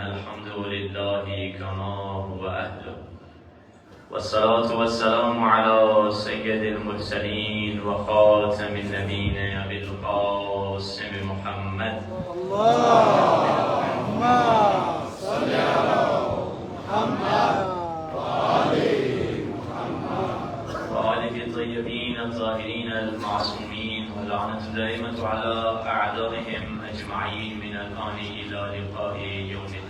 الحمد لله كما هو أهله، والصلاة والسلام على سيد المرسلين وخاتم النبيين أبي القاسم محمد. اللهم صل على محمد وآله الطيبين الطاهرين المعصومين، واللعنة دائمة على أعدائهم أجمعين من الآن إلى لقاء يوم الدين.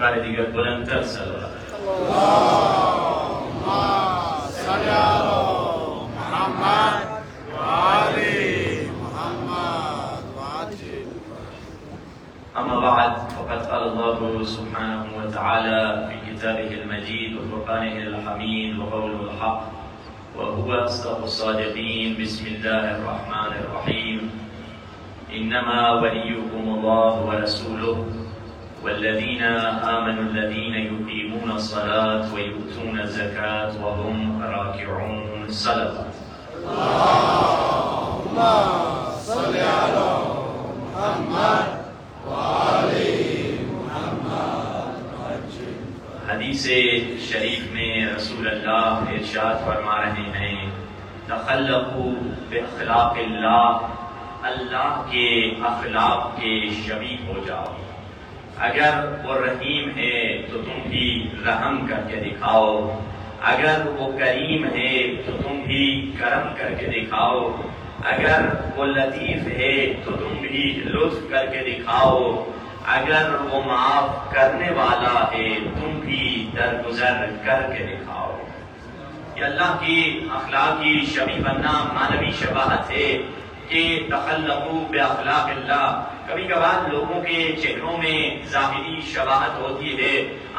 بعد دیگر بلندتر صلوات. اللهم صل على محمد وآل محمد وعجل. أما بعد، فقد قال الله سبحانه وتعالى في كتابه المجيد وفرقانه الحميد وقوله الحق وهو أصدق الصادقين. بسم الله الرحمن الرحيم. إنما وليكم الله ورسوله والذين آمنوا الذين يقيمون الصلاة ويؤتون الزكاة وهم راكعون. صلوات. اللهم صل على محمد وآل محمد وعجل. حدیث شریف میں رسول اللہ ارشاد فرما رہے ہیں، تخلقوا باخلاق اللہ، اللہ کے اخلاق کے شبیہ ہو جاؤ. اگر وہ رحیم ہے تو تم بھی رحم کر کے دکھاؤ، اگر وہ کریم ہے تو تم بھی کرم کر کے دکھاؤ، اگر وہ لطیف ہے تو تم بھی لطف کر کے دکھاؤ، اگر وہ معاف کرنے والا ہے تم بھی درگزر کر کے دکھاؤ۔ یہ اللہ کی اخلاقی شبیہ بننا مانوی شباہت ہے کہ تخلقوا باخلاق اللہ۔ کبھی کبھار لوگوں کے چہروں میں ظاہری شباہت ہوتی ہے۔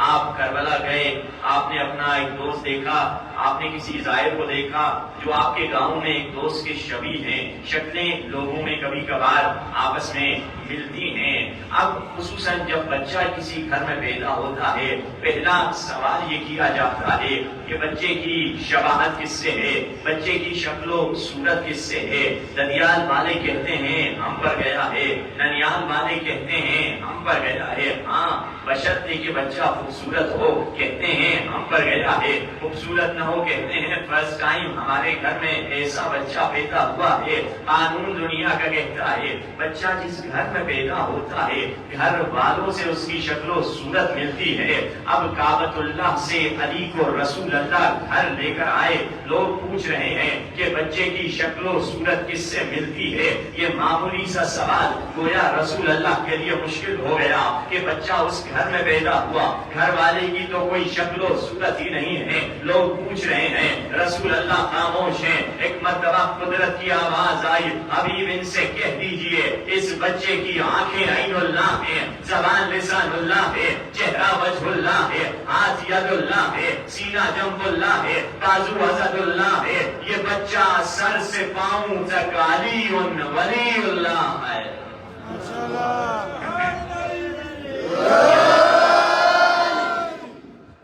آپ کربلا گئے، آپ نے اپنا ایک دوست دیکھا، آپ نے کسی زائر کو دیکھا جو آپ کے گاؤں میں ایک دوست کے شبیہ ہیں، شکلیں لوگوں میں کبھی کبھار آپس میں ملتی ہیں۔ اب خصوصاً جب بچہ کسی گھر میں پیدا ہوتا ہے، پہلا سوال یہ کیا جاتا ہے کہ بچے کی شباہت کس سے ہے، بچے کی شکل و صورت کس سے ہے۔ ددیال والے کہتے ہیں ہم پر گیا ہے، ننیال والے کہتے ہیں ہم پر گیا ہے، ہاں بشرطے کہ بچہ خوبصورت ہو، کہتے ہیں ہم پر گیا ہے، خوبصورت نہ ہو کہتے ہیں فرسٹ ٹائم ہمارے گھر میں ایسا بچہ پیدا ہوا ہے۔ قانون دنیا کا کہتا ہے بچہ جس گھر میں پیدا ہوتا ہے گھر والوں سے اس کی شکل و صورت ملتی ہے۔ اب کعبۃ اللہ سے علی کو رسول اللہ گھر لے کر آئے، لوگ پوچھ رہے ہیں کہ بچے کی شکل و صورت کس سے ملتی ہے۔ یہ معمولی سا سوال گویا رسول اللہ کے لیے مشکل ہو گیا کہ بچہ اس گھر میں پیدا ہوا، گھر والے کی تو کوئی شکل و صورت ہی نہیں ہے، لوگ پوچھ رہے ہیں، رسول اللہ خاموش ہیں۔ ایک مرتبہ قدرت کی آواز آئی، حبیب ان سے کہہ دیجئے اس بچے کی آنکھیں عین اللہ ہے، زبان لسان اللہ ہے، چہرہ وجہ اللہ ہے، ہاتھ ید اللہ ہے، سینہ جنب اللہ ہے، بازو اسد اللہ ہے، یہ بچہ سر سے پاؤں تک علی ولی اللہ ہے۔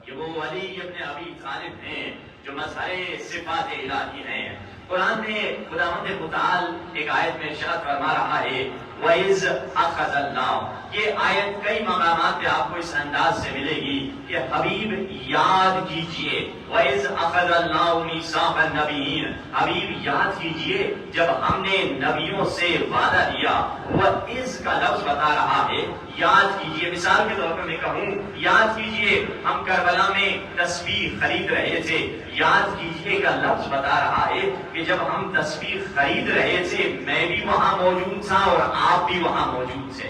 یہ وہ ولی ابن ابی طالب ہیں جو مظہر صفات الہی ہیں۔ قرآن میں خداوند متعال ایک آیت میں ارشاد فرما رہا ہے وَإِذْ أَخَذَ اللَّهُ۔ یہ آیت کئی مقامات پہ آپ کو اس انداز سے ملے گی کہ حبیب یاد کیجئے، وَإِذْ أَخَذَ اللَّهُ مِيثَاقَ النَّبِيِّينَ، حبیب یاد کیجئے جب ہم نے نبیوں سے وعدہ لیا۔ وَإِذْ کا لفظ بتا رہا ہے یاد کیجئے۔ مثال کے طور پر میں کہوں یاد کیجئے ہم کربلا میں تسبیح خرید رہے تھے، یاد کیجئے کا لفظ بتا رہا ہے کہ جب ہم تسبیح خرید رہے تھے میں بھی وہاں موجود تھا اور آپ بھی وہاں موجود تھے۔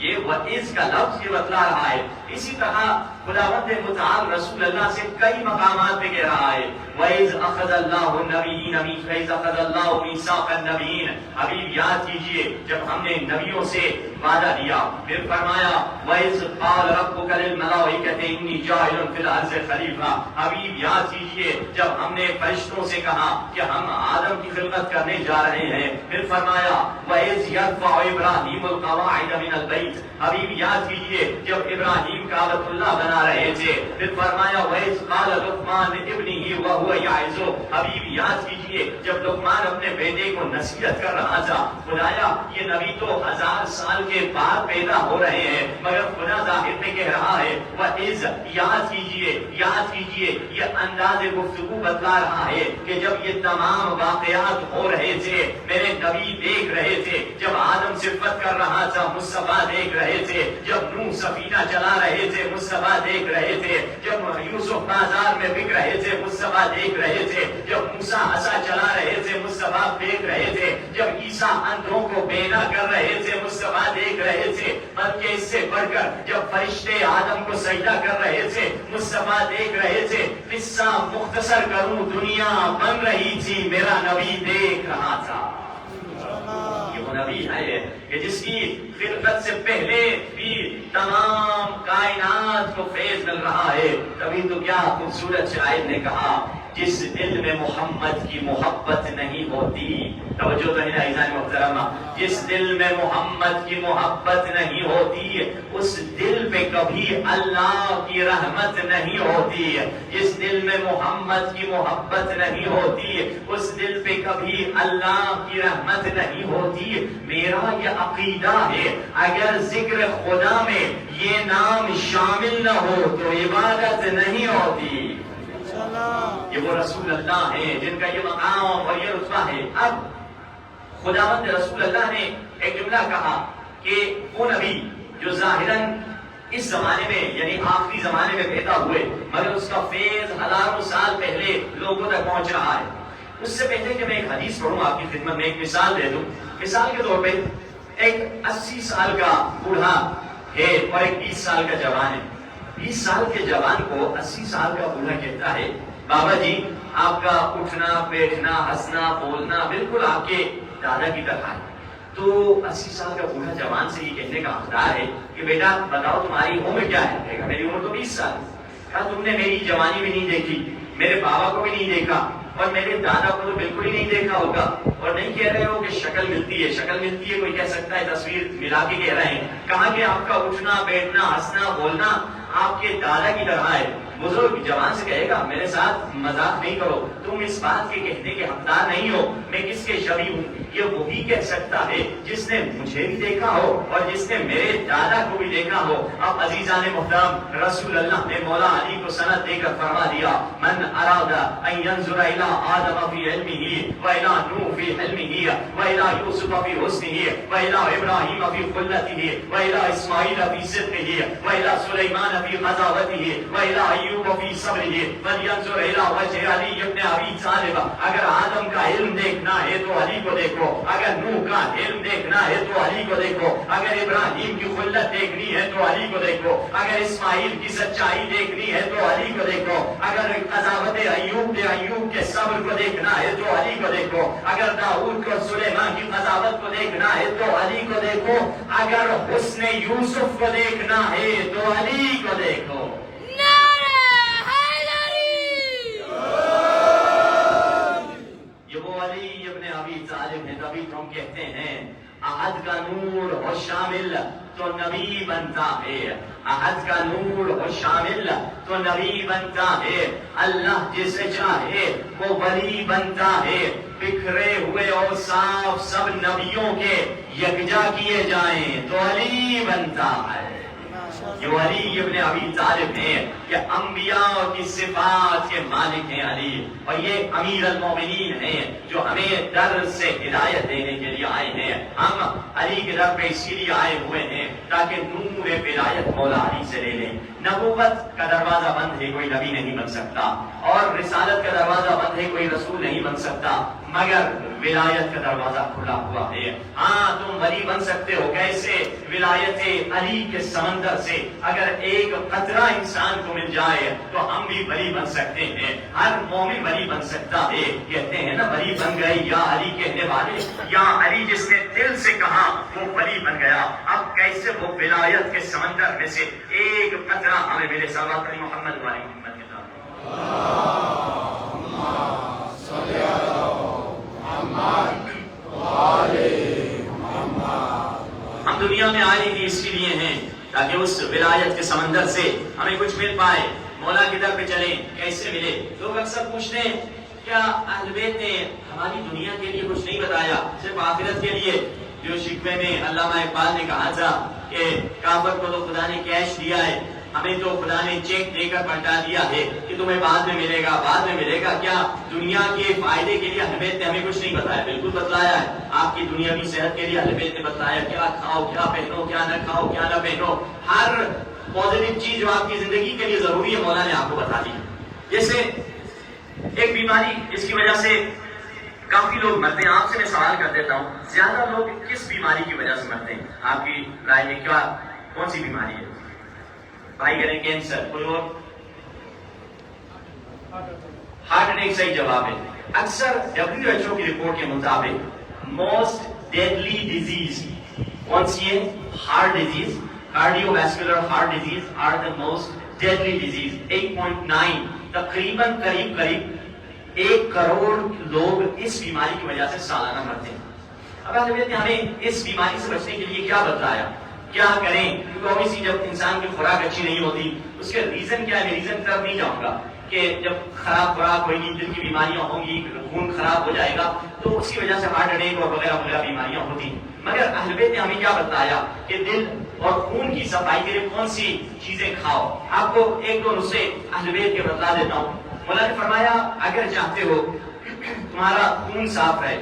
یہ وَإِذْ کا لفظ یہ بتلا رہا ہے۔ اسی طرح خداوند متعال رسول اللہ سے کئی مقامات پہ کہہ رہا ہے وَإِذْ أَخَذَ اللَّهُ النَّبِيِّينَ وَإِذْ أَخَذَ اللَّهُ مِيثَاقَ النَّبِيِّينَ، حبیب یاد کیجئے جب ہم نے نبیوں سے وعدہ لیا۔ پھر فرمایا وَإِذْ قَالَ رَبُّكَ لِلْمَلَائِكَةِ إِنِّي جَاعِلٌ فِي الْأَرْضِ خَلِيفَةً، حبیب یاد کیجئے جب ہم نے فرشتوں سے کہا کہ ہم آدم کی خلقت کرنے جا رہے ہیں۔ پھر فرمایا وَإِذْ يَرْفَعُ إِبْرَاهِيمُ الْقَوَاعِدَ مِنَ الْبَيْتِ، حبیب یاد کیجئے جب ابراہیم کعبۃ اللہ بنا رہے تھے۔ پھر فرمایا وَإِذْ قَالَ لُقْمَانُ لِابْنِهِ وَهُوَ يَعِظُهُ، حبیب یاد کیجئے جب لقمان اپنے بیٹے کو نصیحت کر رہا تھا۔ خدایا یہ نبی تو 1000 سال کے بعد پیدا ہو رہے ہیں مگر خدا ظاہر میں کہہ رہا ہے وَإِذْ، یاد کیجئے یہ انداز گفتگو بتلا رہا ہے کہ جب یہ تمام واقعات ہو رہے تھے میرے نبی دیکھ رہے تھے، جب آدم صفت کر رہا تھا مصطفیٰ دیکھ رہے تھے، جب نوح سفینہ چلا رہے تھے مصطفیٰ دیکھ رہے تھے، جب یوسف بازار میں بک رہے تھے مصطفیٰ دیکھ رہے تھے، جب موسیٰ عصا چلا رہے تھے مصطفیٰ دیکھ رہے تھے، جب عیسیٰ اندھوں کو بینا کر رہے تھے مصطفیٰ دیکھ رہے تھے، بلکہ اس سے بڑھ کر جب فرشتے آدم کو سجدہ کر رہے تھے مصطفیٰ دیکھ رہے تھے۔ قصہ مختصر کروں دنیا بن رہی تھی میرا نبی دیکھ رہا تھا۔ یہ وہ نبی ہے کہ جس کی خلقت سے پہلے بھی تمام کائنات کو فیض مل رہا ہے۔ تبھی تو کیا خوبصورت شاعر نے کہا جس دل میں محمد کی محبت نہیں ہوتی، توجہ تو ہے نا عزیزان محترمہ، جس دل میں محمد کی محبت نہیں ہوتی اس دل پہ کبھی اللہ کی رحمت نہیں ہوتی، جس دل میں محمد کی محبت نہیں ہوتی اس دل پہ کبھی اللہ کی رحمت نہیں ہوتی۔ میرا یہ عقیدہ ہے اگر ذکر خدا میں یہ نام شامل نہ ہو تو عبادت نہیں ہوتی۔ یہ وہ رسول اللہ ہیں جن کا یہ مقام اور یہ رتبہ ہے۔ اب خداوند رسول اللہ نے ایک جملہ کہا کہ وہ نبی جو ظاہراً اس زمانے میں یعنی آخری زمانے میں پیدا ہوئے مگر اس کا فیض ہزاروں سال پہلے لوگوں تک پہنچ رہا ہے، اس سے پہلے کہ میں ایک حدیث پڑھوں آپ کی خدمت میں ایک مثال دے دوں. مثال کے طور پہ ایک 80 سال کا بوڑھا ہے اور ایک 20 سال کا جوان ہے. 20 سال کے جوان کو 80 سال کا بوڑھا کہتا ہے بابا جی آپ کا اٹھنا بیٹھنا ہنسنا بولنا بالکل آپ کے دادا کی طرح ہے. تو 80 سال کا بوڑھا جوان سے یہ کہنے کا حقدار ہے کہ بیٹا بتاؤ تمہاری عمر کیا ہے؟ کہے گا میری عمر تو 20 سال ہے. کہا تم نے میری جوانی بھی نہیں دیکھی, میرے بابا کو بھی نہیں دیکھا اور میرے دادا کو تو بالکل ہی نہیں دیکھا ہوگا, اور نہیں کہہ رہے ہو کہ شکل ملتی ہے. شکل ملتی ہے کوئی کہہ سکتا ہے, تصویر ملا کے کہہ رہے ہیں. کہا کہ آپ کا اٹھنا بیٹھنا ہنسنا بولنا آپ کے دادا کی طرح ہے. بزرگ جوان سے کہے گا میرے ساتھ مذاق نہیں کرو, تم اس بات کے کہنے کے حقدار نہیں ہو میں کس کے شبیہ ہوں. یہ وہی کہہ سکتا ہے جس نے مجھے بھی دیکھا ہو اور جس نے میرے دادا کو بھی دیکھا ہو. اب عزیزان محترم رسول اللہ نے مولا علی کو سند دے کر فرما دیا من اراد ان ينظر الى آدم في علمه والى نوح في حلمه والى يوسف في حسنه والى ابراهيم في خلته والى اسماعیل في صدقه والى سلیمان في قضاوته والى ایوب في صبره فلينظر الى وجه علی ابن ابی طالب. اگر آدم کا علم دیکھنا ہے تو علی کو دیکھو, اگر نوح کا علم دیکھنا ہے تو علی کو دیکھو, اگر ابراہیم کی خلت دیکھنی ہے تو علی کو دیکھو, اگر اسماعیل کی سچائی دیکھنی ہے تو علی کو دیکھو, اگر قضاوت ایوب کے صبر کو دیکھنا ہے تو علی کو دیکھو, اگر داؤد کو سلیمان کی قضاوت کو دیکھنا ہے تو علی کو دیکھو, اگر حسن یوسف کو دیکھنا ہے تو علی کو دیکھو. تبھی تو ہم کہتے ہیں احد کا نور ہو شامل تو نبی بنتا ہے, احد کا نور ہو شامل تو نبی بنتا ہے, اللہ جسے چاہے وہ ولی بنتا ہے. بکھرے ہوئے اور صاف سب نبیوں کے یکجا کیے جائیں تو علی بنتا ہے. جو علی ابن ابی طالب ہیں یہ انبیاء کی صفات کے مالک ہیں علی, اور یہ امیر المومنین ہیں جو ہمیں در سے ہدایت دینے کے لیے آئے ہیں. ہم علی کے در پہ اسی لیے آئے ہوئے ہیں تاکہ نور ولایت مولا علی سے لے لیں. نبوت کا دروازہ بند ہے, کوئی نبی نہیں بن سکتا, اور رسالت کا دروازہ بند ہے, کوئی رسول نہیں بن سکتا, مگر ولایت کا دروازہ کھلا ہوا ہے. ہاں تم ولی بن سکتے ہو, کیسے؟ ولایت علی کے سمندر سے اگر ایک قطرہ انسان کو مل جائے تو ہم بھی ولی بن سکتے ہیں. ہر مومن ولی بن سکتا ہے. کہتے ہیں نا ولی بن گئے یا علی کہنے والے, یا علی جس نے دل سے کہا وہ ولی بن گیا. اب کیسے وہ ولایت کے سمندر میں سے ایک قطرہ ہمیں ملے. صلوات علی محمد والی محمد کے ہم دنیا میں آئے ہی اس لیے ہیں تاکہ اس ولایت کے سمندر سے ہمیں کچھ مل پائے. مولا کی در پہ چلیں, کیسے ملے؟ لوگ اکثر پوچھتے ہیں کیا اہل بیت نے ہماری دنیا کے لیے کچھ نہیں بتایا, صرف آخرت کے لیے؟ جو شکوے میں علامہ اقبال نے کہا تھا کہ کافر کو تو خدا نے کیش دیا ہے, ہمیں تو خدا نے چیک دے کر پلٹا دیا ہے کہ تمہیں بعد میں ملے گا, بعد میں ملے گا. کیا دنیا کے فائدے کے لیے اہل بیت نے ہمیں کچھ نہیں بتایا؟ بالکل بتلایا ہے. آپ کی دنیاوی صحت کے لیے اہل بیت نے بتلایا کیا کھاؤ, کیا پہنو, کیا نہ کھاؤ, کیا نہ پہنو. ہر پازیٹیو چیز جو آپ کی زندگی کے لیے ضروری ہے مولا نے آپ کو بتا دی. جیسے ایک بیماری جس کی وجہ سے کافی لوگ مرتے ہیں, آپ سے میں سوال کر دیتا ہوں زیادہ لوگ کس بیماری کی وجہ سے مرتے ہیں آپ کی رائے میں؟ کیا کون سی بیماری ہے بھائی؟ کریں کینسر, کوئی اور؟ ہارٹ اٹیک صحیح جواب ہے. اکثر WHO کی رپورٹ کے مطابق موسٹ ڈیڈلی ڈیزیز کون سی ہے؟ Heart disease, cardiovascular heart disease are the most deadly disease. 8.9 تقریباً قریب 1 کروڑ لوگ اس بیماری کی وجہ سے سالانہ مرتے ہیں. اب اہل بیت نے ہمیں اس بیماری سے بچنے کے لیے کیا بتلایا, کیا کریں؟ کیونکہ obviously جب انسان کی خوراک اچھی نہیں ہوتی اس کے ریزن کیا ہے, میں ریزن طرف نہیں جاؤں گا کہ جب خراب خوراک ہوگی دل کی بیماریاں ہوں گی, خون خراب ہو جائے گا, تو اس کی وجہ سے ہارٹ اٹیک اور وغیرہ وغیرہ بیماریاں ہوتی ہیں. مگر اہل بیت نے ہمیں کیا بتایا کہ دل اور خون کی صفائی کے لیے کون سی چیزیں کھاؤ. آپ کو 1-2 نسخے اہل بیت کے بتلا دیتا ہوں. مولا نے فرمایا اگر چاہتے ہو تمہارا خون صاف ہے,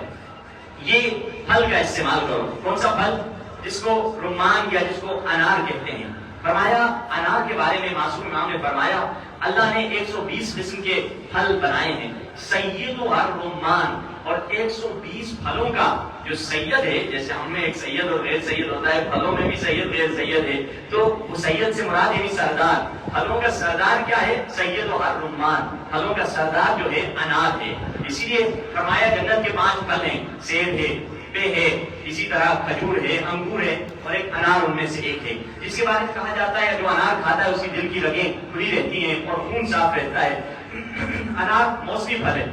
یہ پھل کا استعمال کرو. کون سا پھل؟ جس کو رمان یا جس کو انار کہتے ہیں. فرمایا انار کے بارے میں معصوم امام نے فرمایا اللہ نے 120 قسم کے پھل بنائے ہیں, سید الرمان، اور 120 پھلوں کا جو سید ہے، جیسے ہم میں ایک سید اور غیر سید ہوتا ہے، پھلوں میں بھی سید غیر سید ہے، تو وہ سید سے مراد یعنی سردار، پھلوں کا سردار کیا ہے؟ سید الرمان، پھلوں کا سردار جو ہے انار ہے۔ اسی لیے فرمایا جنت کے 5 پھل ہیں، سیب ہے، پے ہے، اسی طرح کھجور ہے، انگور ہے، اور ایک انار ان میں سے ایک ہے، جس کے بارے میں کہا جاتا ہے جو انار کھاتا ہے اس کی دل کی رگیں کھلی رہتی ہیں اور خون صاف رہتا ہے۔ انار موسمی پھل ہے،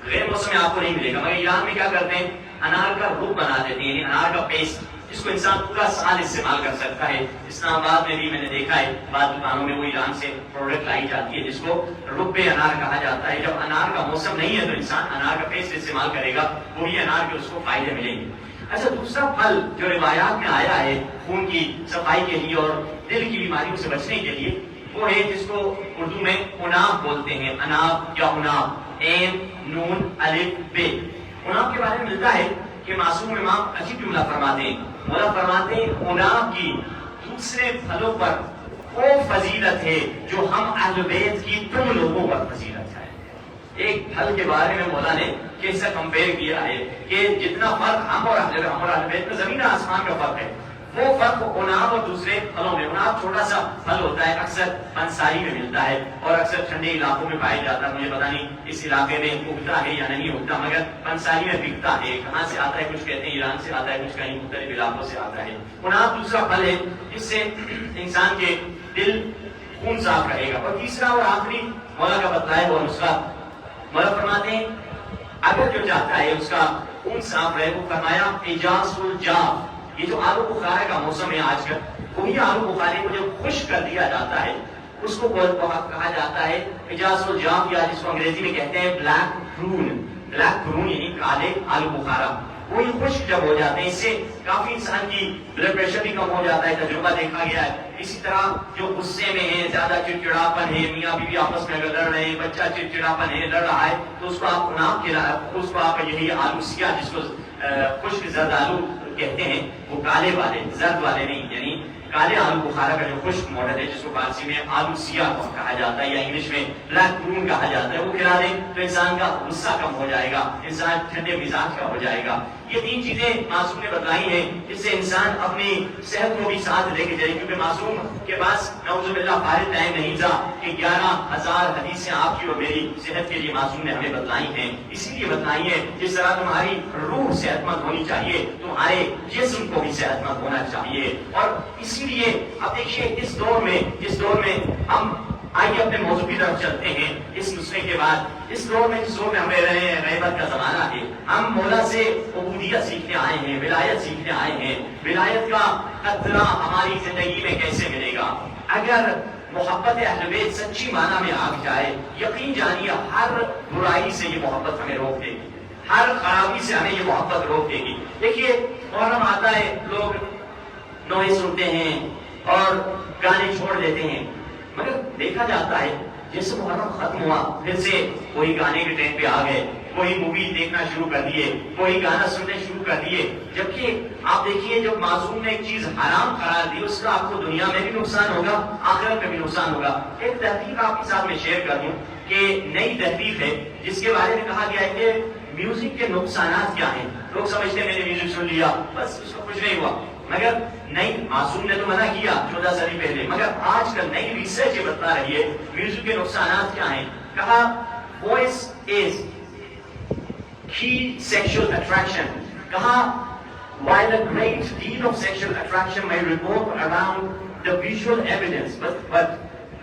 غیر موسم میں آپ کو نہیں ملے گا، مگر ایران میں کیا کرتے ہیں، انار کا روپ بنا دیتے ہیں، یعنی انار کا پیسٹ، جس کو انسان پورا سال استعمال کر سکتا ہے۔ اسلام آباد میں بھی میں نے دیکھا ہے بعض دکانوں میں وہ ایران سے پروڈکٹ لائی جاتی ہے جس کو رب انار کہا جاتا ہے۔ جب انار کا موسم نہیں ہے تو انسان انار کا پیسٹ استعمال کرے گا، وہی انار کے اس کو فائدے ملیں گے۔ اچھا، دوسرا پھل جو روایات میں آیا ہے خون کی صفائی کے لیے اور دل کی بیماریوں سے بچنے کے لیے، وہ ہے جس کو اردو میں عناب بولتے ہیں، اناب یا عناب، عین نون الف بے۔ عناب کے بارے میں ملتا ہے کہ معصوم امام عجیب جملہ فرماتے ہیں، مولا فرماتے ہیں عناب کی دوسرے پھلوں پر وہ فضیلت ہے جو ہم اہل بیت کی تم لوگوں پر فضیلت ہے۔ ایک پھل کے بارے میں مولا نے کیسا کمپیئر کیا ہے کہ جتنا فرق ہم اور اہل بیت میں زمین آسمان کا فرق ہے، وہ فرق عناب اور دوسرے پھلوں میں۔ عناب چھوٹا سا پھل ہوتا ہے، اکثر پنساری میں ملتا ہے اور اکثر ٹھنڈے علاقوں میں پایا جاتا ہے۔ مجھے پتا نہیں اس علاقے میں اگتا ہے یا نہیں اگتا، مگر پنساری میں بکتا ہے۔ کہاں سے آتا ہے کچھ کہتے ہیں ایران سے آتا ہے، کچھ کہیں مختلف علاقوں سے آتا ہے۔ عناب دوسرا پھل ہے جس سے انسان کے دل خون صاف رہے گا۔ اور تیسرا اور آخری مولا کا بتلایا ہوا نسخہ، مولا فرماتے ہیں اگر جو چاہتا ہے اس کا خون صاف رہے، وہ فرمایا اجاز الجاف، یہ جو آلو بخارا کا موسم ہے آج کل، وہی آلو بخارے کو جو خشک کر دیا جاتا ہے اس کو کہا جاتا ہے اجاز الجاف، یا جس کو انگریزی میں کہتے ہیں بلیک پرون۔ بلیک پرون یعنی کالے آلو بخارا، وہی خشک جب ہو جاتے ہیں، اس سے کافی انسان کی بلڈ پریشر بھی کم ہو جاتا ہے، تجربہ دیکھا گیا ہے۔ اسی طرح جو غصے میں ہے، زیادہ چڑچڑاپن ہے، میاں بیوی آپس میں اگر لڑ رہے ہیں، بچہ چڑچڑاپن ہے، لڑ رہا ہے، تو اس کو آپ عناب کھلایا، اس کو آپ یہی آلو سیاہ جس کو خشک زرد آلو کہتے ہیں، وہ کالے والے زرد والے نہیں، یعنی کالے آلو بخارا کا جو خشک ماڈل ہے جس کو فارسی میں آلو سیاہ کہا جاتا ہے یا انگلش میں بلیک پرون کہا جاتا ہے، وہ کھلا دیں تو انسان کا غصہ کم ہو جائے گا، انسان ٹھنڈے مزاج کا ہو جائے گا۔ یہ 3 چیزیں معصوم نے بتلائی ہیں جس سے انسان اپنی صحت کو بھی ساتھ لے کے چلے، کیونکہ معصوم کے پاس نعوذ باللہ فارغ ٹائم نہیں تھا کہ 11,000 حدیثیں آپ کی اور میری صحت کے لیے معصوم نے ہمیں بتلائی ہیں۔ اسی لیے بتلائی ہے جس طرح تمہاری روح صحت مند ہونی چاہیے، تمہارے جسم کو بھی صحت مند ہونا چاہیے۔ اور اسی لیے اب دیکھیے اس دور میں ہم آئیے اپنے موضوع کی طرف چلتے ہیں۔ اس نسخے کے بعد اس دور میں جس دور میں ہمیں رہے ہیں، غیبت کا زمانہ ہے، ہم مولا سے عبودیت سیکھنے آئے ہیں، ولایت سیکھنے آئے ہیں۔ ولایت کا قطرہ ہماری زندگی میں کیسے ملے گا؟ اگر محبت اہل بیت سچی معنی میں آ جائے، یقین جانیے ہر برائی سے یہ محبت ہمیں روک دے گی، ہر خرابی سے ہمیں یہ محبت روک دے گی۔ دیکھیے محرم آتا ہے، لوگ نوحے سنتے ہیں اور گانے چھوڑ دیتے ہیں، مگر دیکھا جاتا ہے جیسے محرم ختم ہوا پھر سے وہی گانے کے ٹرین پہ آ گئے، وہی مووی دیکھنا شروع کر دیے، وہی گانا سننے شروع کر دیے۔ جبکہ آپ دیکھیے جب معصوم نے ایک چیز حرام قرار دی، اس کا آپ کو دنیا میں بھی نقصان ہوگا، آخرت میں بھی نقصان ہوگا۔ ایک تحقیق آپ کے ساتھ میں شیئر کر دوں کہ نئی تحقیق ہے جس کے بارے میں کہا گیا ہے کہ میوزک کے نقصانات کیا ہیں۔ لوگ سمجھتے ہیں میں نے میوزک سن لیا بس اس کو کچھ نہیں ہوا، مگر نہیں، معصوم نے تو منع کیا 14 صدی پہلے، مگر آج کل نئی ریسرچ یہ بتا رہی ہے میوزک کے نقصانات کیا ہیں۔ کہا وائس از کی سیکشل اٹریکشن، کہا while a great deal of sexual attraction may revolve around the visual evidence, but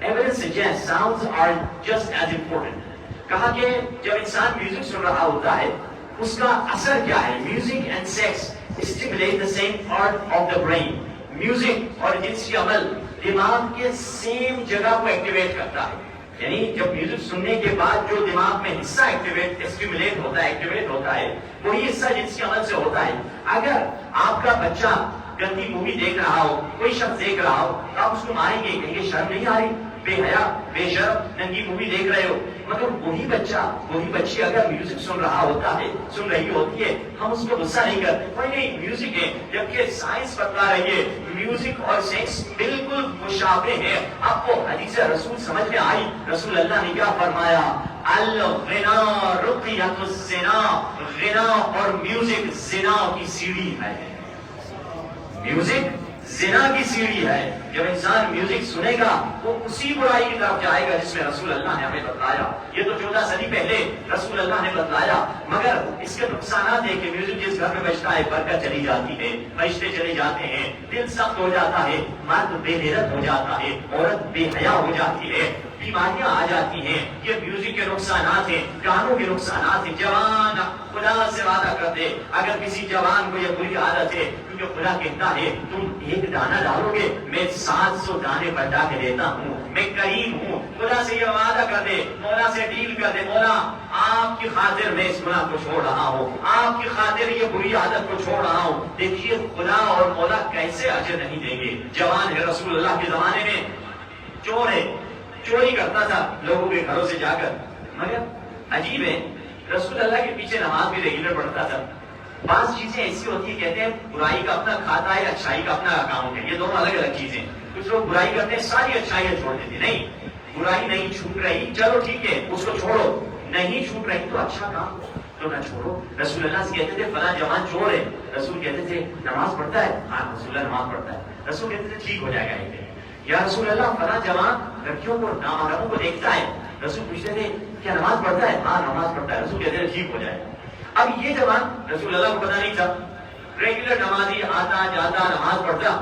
evidence suggests sounds are just as important۔ کہا کہ جب انسان میوزک سن رہا ہوتا ہے اس کا اثر کیا ہے؟ Music and sex stimulate the same part of the brain۔ Music اور جنسی عمل دماغ کے سیم جگہ کو ایکٹیویٹ کرتا ہے، یعنی جب میوزک سننے کے بعد جو دماغ میں حصہ ایکٹیویٹ ہوتا ہے وہی حصہ جنسی عمل سے ہوتا ہے۔ اگر آپ کا بچہ گندی مووی دیکھ رہا ہو، کوئی شخص دیکھ رہا ہو، تو آپ اس کو ماریں گے، کہیں گے شرم نہیں آ رہی، بے حیا بے شرم ننگی مووی دیکھ رہے ہو، مگر وہی بچہ وہی بچی اگر میوزک سن رہا ہوتا ہے، سن رہی ہوتی ہے، ہم اس کو غصہ نہیں کرتے، کوئی نہیں میوزک ہے، جبکہ سائنس بتلا رہی ہے میوزک اور سیکس بالکل مشابہ ہے۔ آپ کو حدیث رسول سمجھ میں آئی؟ رسول اللہ نے کیا فرمایا؟ الغنا رقیۃ الزنا، غنا اور میوزک زنا کی سیڑھی ہے۔ میوزک زنا کی سیڑھی ہے۔ جب انسان میوزک سنے گا وہ اسی برائی کی طرف جائے گا جس میں رسول اللہ نے ہمیں بتلایا۔ یہ تو 14 صدی پہلے رسول اللہ نے بتلایا، مگر اس کے نقصانات ہے کہ میوزک جس گھر میں بجتا ہے برکت چلی جاتی ہے، فرشتے چلے جاتے ہیں، دل سخت ہو جاتا ہے، مرد بے غیرت ہو جاتا ہے، عورت بے حیا ہو جاتی ہے، بیماریاں آ جاتی ہیں۔ یہ میوزک کے نقصانات ہیں، گانوں کے نقصانات ہیں۔ جوان خدا سے وعدہ کرتے، اگر کسی جوان کو یہ بری عادت ہے، کیونکہ خدا کہتا ہے تم ایک دانہ ڈالو گے میں 700 دانے بٹا کے دیتا ہوں، میں کریم ہوں۔ خدا سے یہ وعدہ کر دے، مولا سے ڈیل کر دے، مولا آپ کی خاطر میں اس گناہ کو چھوڑ رہا ہوں، آپ کی خاطر یہ بری عادت کو چھوڑ رہا ہوں۔ دیکھیے خدا اور مولا کیسے اجر نہیں دیں گے۔ جوان ہے رسول اللہ کے زمانے میں، چور ہے، چوری کرتا تھا لوگوں کے گھروں سے جا کر، مگر عجیب ہے رسول اللہ کے پیچھے نماز بھی ریگولر پڑھتا تھا۔ بعض چیزیں ایسی ہوتی ہیں، کہتے ہیں برائی کا اپنا کھاتا ہے، اچھائی کا اپنا اکاؤنٹ ہے، یہ دونوں الگ الگ چیزیں۔ کچھ لوگ برائی کرتے ہیں ساری اچھائیاں چھوڑ دیتے ہیں، نہیں برائی نہیں چھوٹ رہی چلو ٹھیک ہے اس کو چھوڑو، نہیں چھوٹ رہی تو اچھا کام تو نہ چھوڑو۔ رسول اللہ سے کہتے تھے فلاں جوان چور ہے، رسول کہتے تھے نماز پڑھتا ہے؟ ہاں رسول اللہ نماز پڑھتا ہے۔ رسول کہتے تھے ٹھیک ہو جائے گا ایک دن۔ یا رسول اللہ فلاں جوان لڑکیوں کو نامحرموں کو دیکھتا ہے، رسول پوچھتے تھے کیا نماز پڑھتا ہے؟ ہاں نماز پڑھتا ہے۔ رسول کہتے تھے ٹھیک ہو جائے گا۔ اب یہ جوان رسول اللہ کو پتا نہیں تھا، ریگولر نمازی آتا جاتا نماز پڑھتا۔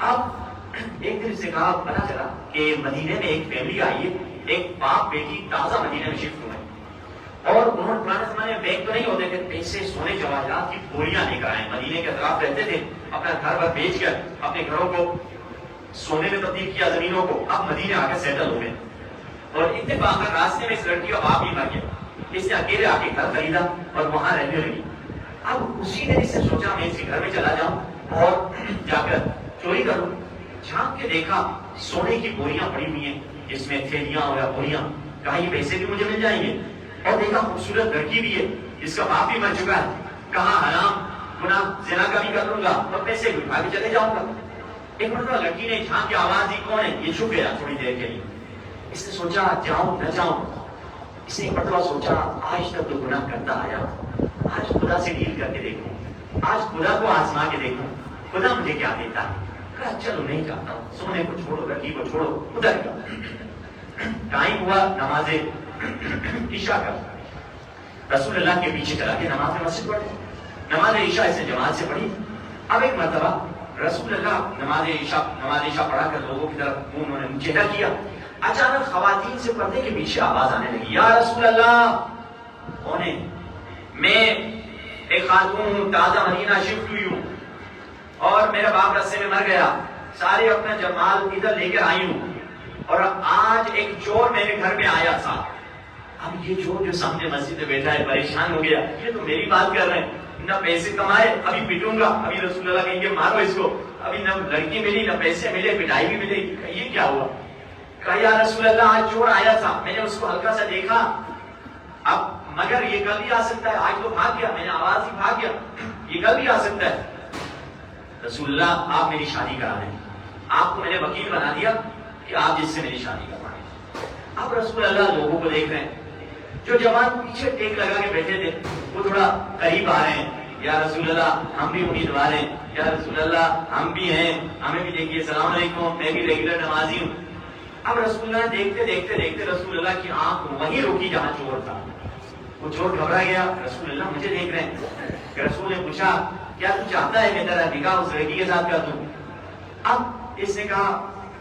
اب ایک دن سے کہا پتا چلا کہ مدینے میں ایک فیملی آئی ہے، ایک باپ بیٹی تازہ مدینے میں شفٹ ہوئے، اور انہوں نے پرانے زمانے میں بینک تو نہیں ہوتے تھے، پیسے سونے جواہرات کی بوریاں لے کر آئے، مدینے کے اطراف رہتے تھے، اپنا گھر بھر بیچ کر اپنے گھروں کو سونے میں تبدیل کیا، زمینوں کو، اب مدینے آ کے سیٹل ہو گئے۔ اور اتفاق راستے میں اس لڑکی کا باپ بھی مر گیا، اس نے اکیلے آ کے گھر خریدا اور وہاں رہنے لگی۔ اب اسی نے اس سے سوچا میں اسی گھر میں چلا جاؤں اور جا کر چوری کروں۔ جھانک کے دیکھا سونے کی بوریاں پڑی ہوئی ہیں، جس میں تھیلیاں اور بوریاں، کہا یہ پیسے بھی مجھے مل جائیں گے، اور دیکھا خوبصورت لڑکی بھی ہے جس کا باپ بھی مر چکا ہے، کہا حرام گناہ زنا کا بھی کر لوں گا اور پیسے بھی اٹھا کے چلے جاؤں گا۔ ایک مرتبہ لڑکی نے جھانک کے آواز دی کون ہے؟ یہ چھپ گیا تھوڑی دیر کے لیے۔ اس نے سوچا جاؤں نہ جاؤں، اس نے ایک مرتبہ سوچا آج تک تو گناہ کرتا آیا، آج خدا سے ڈیل کر کے دیکھوں، آج خدا کو آزما کے دیکھوں، خدا مجھے کیا دیتا ہے۔ کہا چلو نہیں جاتا ہوں، سونے کو چھوڑو لڑکی کو چھوڑو، ادھر گیا۔ ٹائم ہوا نماز عشاء کا، رسول اللہ کے پیچھے چلا کے نماز مسجد پڑھی، نماز عشاء اس نے جماعت سے پڑھی۔ اب ایک مرتبہ رسول اللہ نماز عشاء پڑھا کر لوگوں کی طرف انہوں نے چہرہ کیا، اچانک خواتین سے پردے کے پیچھے آواز آنے لگی، یا رسول اللہ کون ہے؟ میں ایک خاتون ہوں، تازہ مدینہ شفٹ ہوئی ہوں اور میرا باپ رستے میں مر گیا، سارے اپنا جمال ادھر لے کر آئی ہوں، اور آج ایک چور میرے گھر میں آیا تھا۔ اب یہ چور جو سامنے مسجد میں بیٹھا ہے پریشان ہو گیا، یہ تو میری بات کر رہے ہیں، نہ پیسے کمائے ابھی پیٹوں گا، ابھی رسول اللہ کہیں گے مارو اس کو، ابھی نہ لڑکی ملی نہ پیسے ملے، پٹائی بھی ملے، یہ کیا ہوا؟ کہا یا رسول اللہ آج چور آیا تھا، میں نے اس کو ہلکا سا دیکھا، اب مگر یہ کل بھی آ سکتا ہے، آج تو بھاگ گیا، میں نے آواز ہی بھاگ گیا، یہ کل بھی آ سکتا ہے۔ رسول اللہ آپ میری شادی کرا دیں، آپ کو میں نے وکیل بنا دیا کہ آپ جس سے میری شادی کروائیں۔ اب رسول اللہ لوگوں کو دیکھ رہے ہیں، جو جوان پیچھے ٹیک لگا کے بیٹھے تھے وہ تھوڑا قریب آ رہے ہیں، یا رسول اللہ ہم بھی امیدوار ہیں، یا رسول اللہ ہم بھی ہیں، ہمیں بھی دیکھیے، السلام علیکم، میں بھی ریگولر نمازی ہوں۔ اب رسول اللہ دیکھتے دیکھتے دیکھتے رسول اللہ کی آنکھ وہیں رکی جہاں چور تھا، وہ چور گھبرا گیا، رسول اللہ مجھے دیکھ رہے ہیں۔ کہ رسول نے پوچھا کیا تو چاہتا ہے میں تیرا نکاح اس لڑکی کے ساتھ کر دوں؟ اب اس نے کہا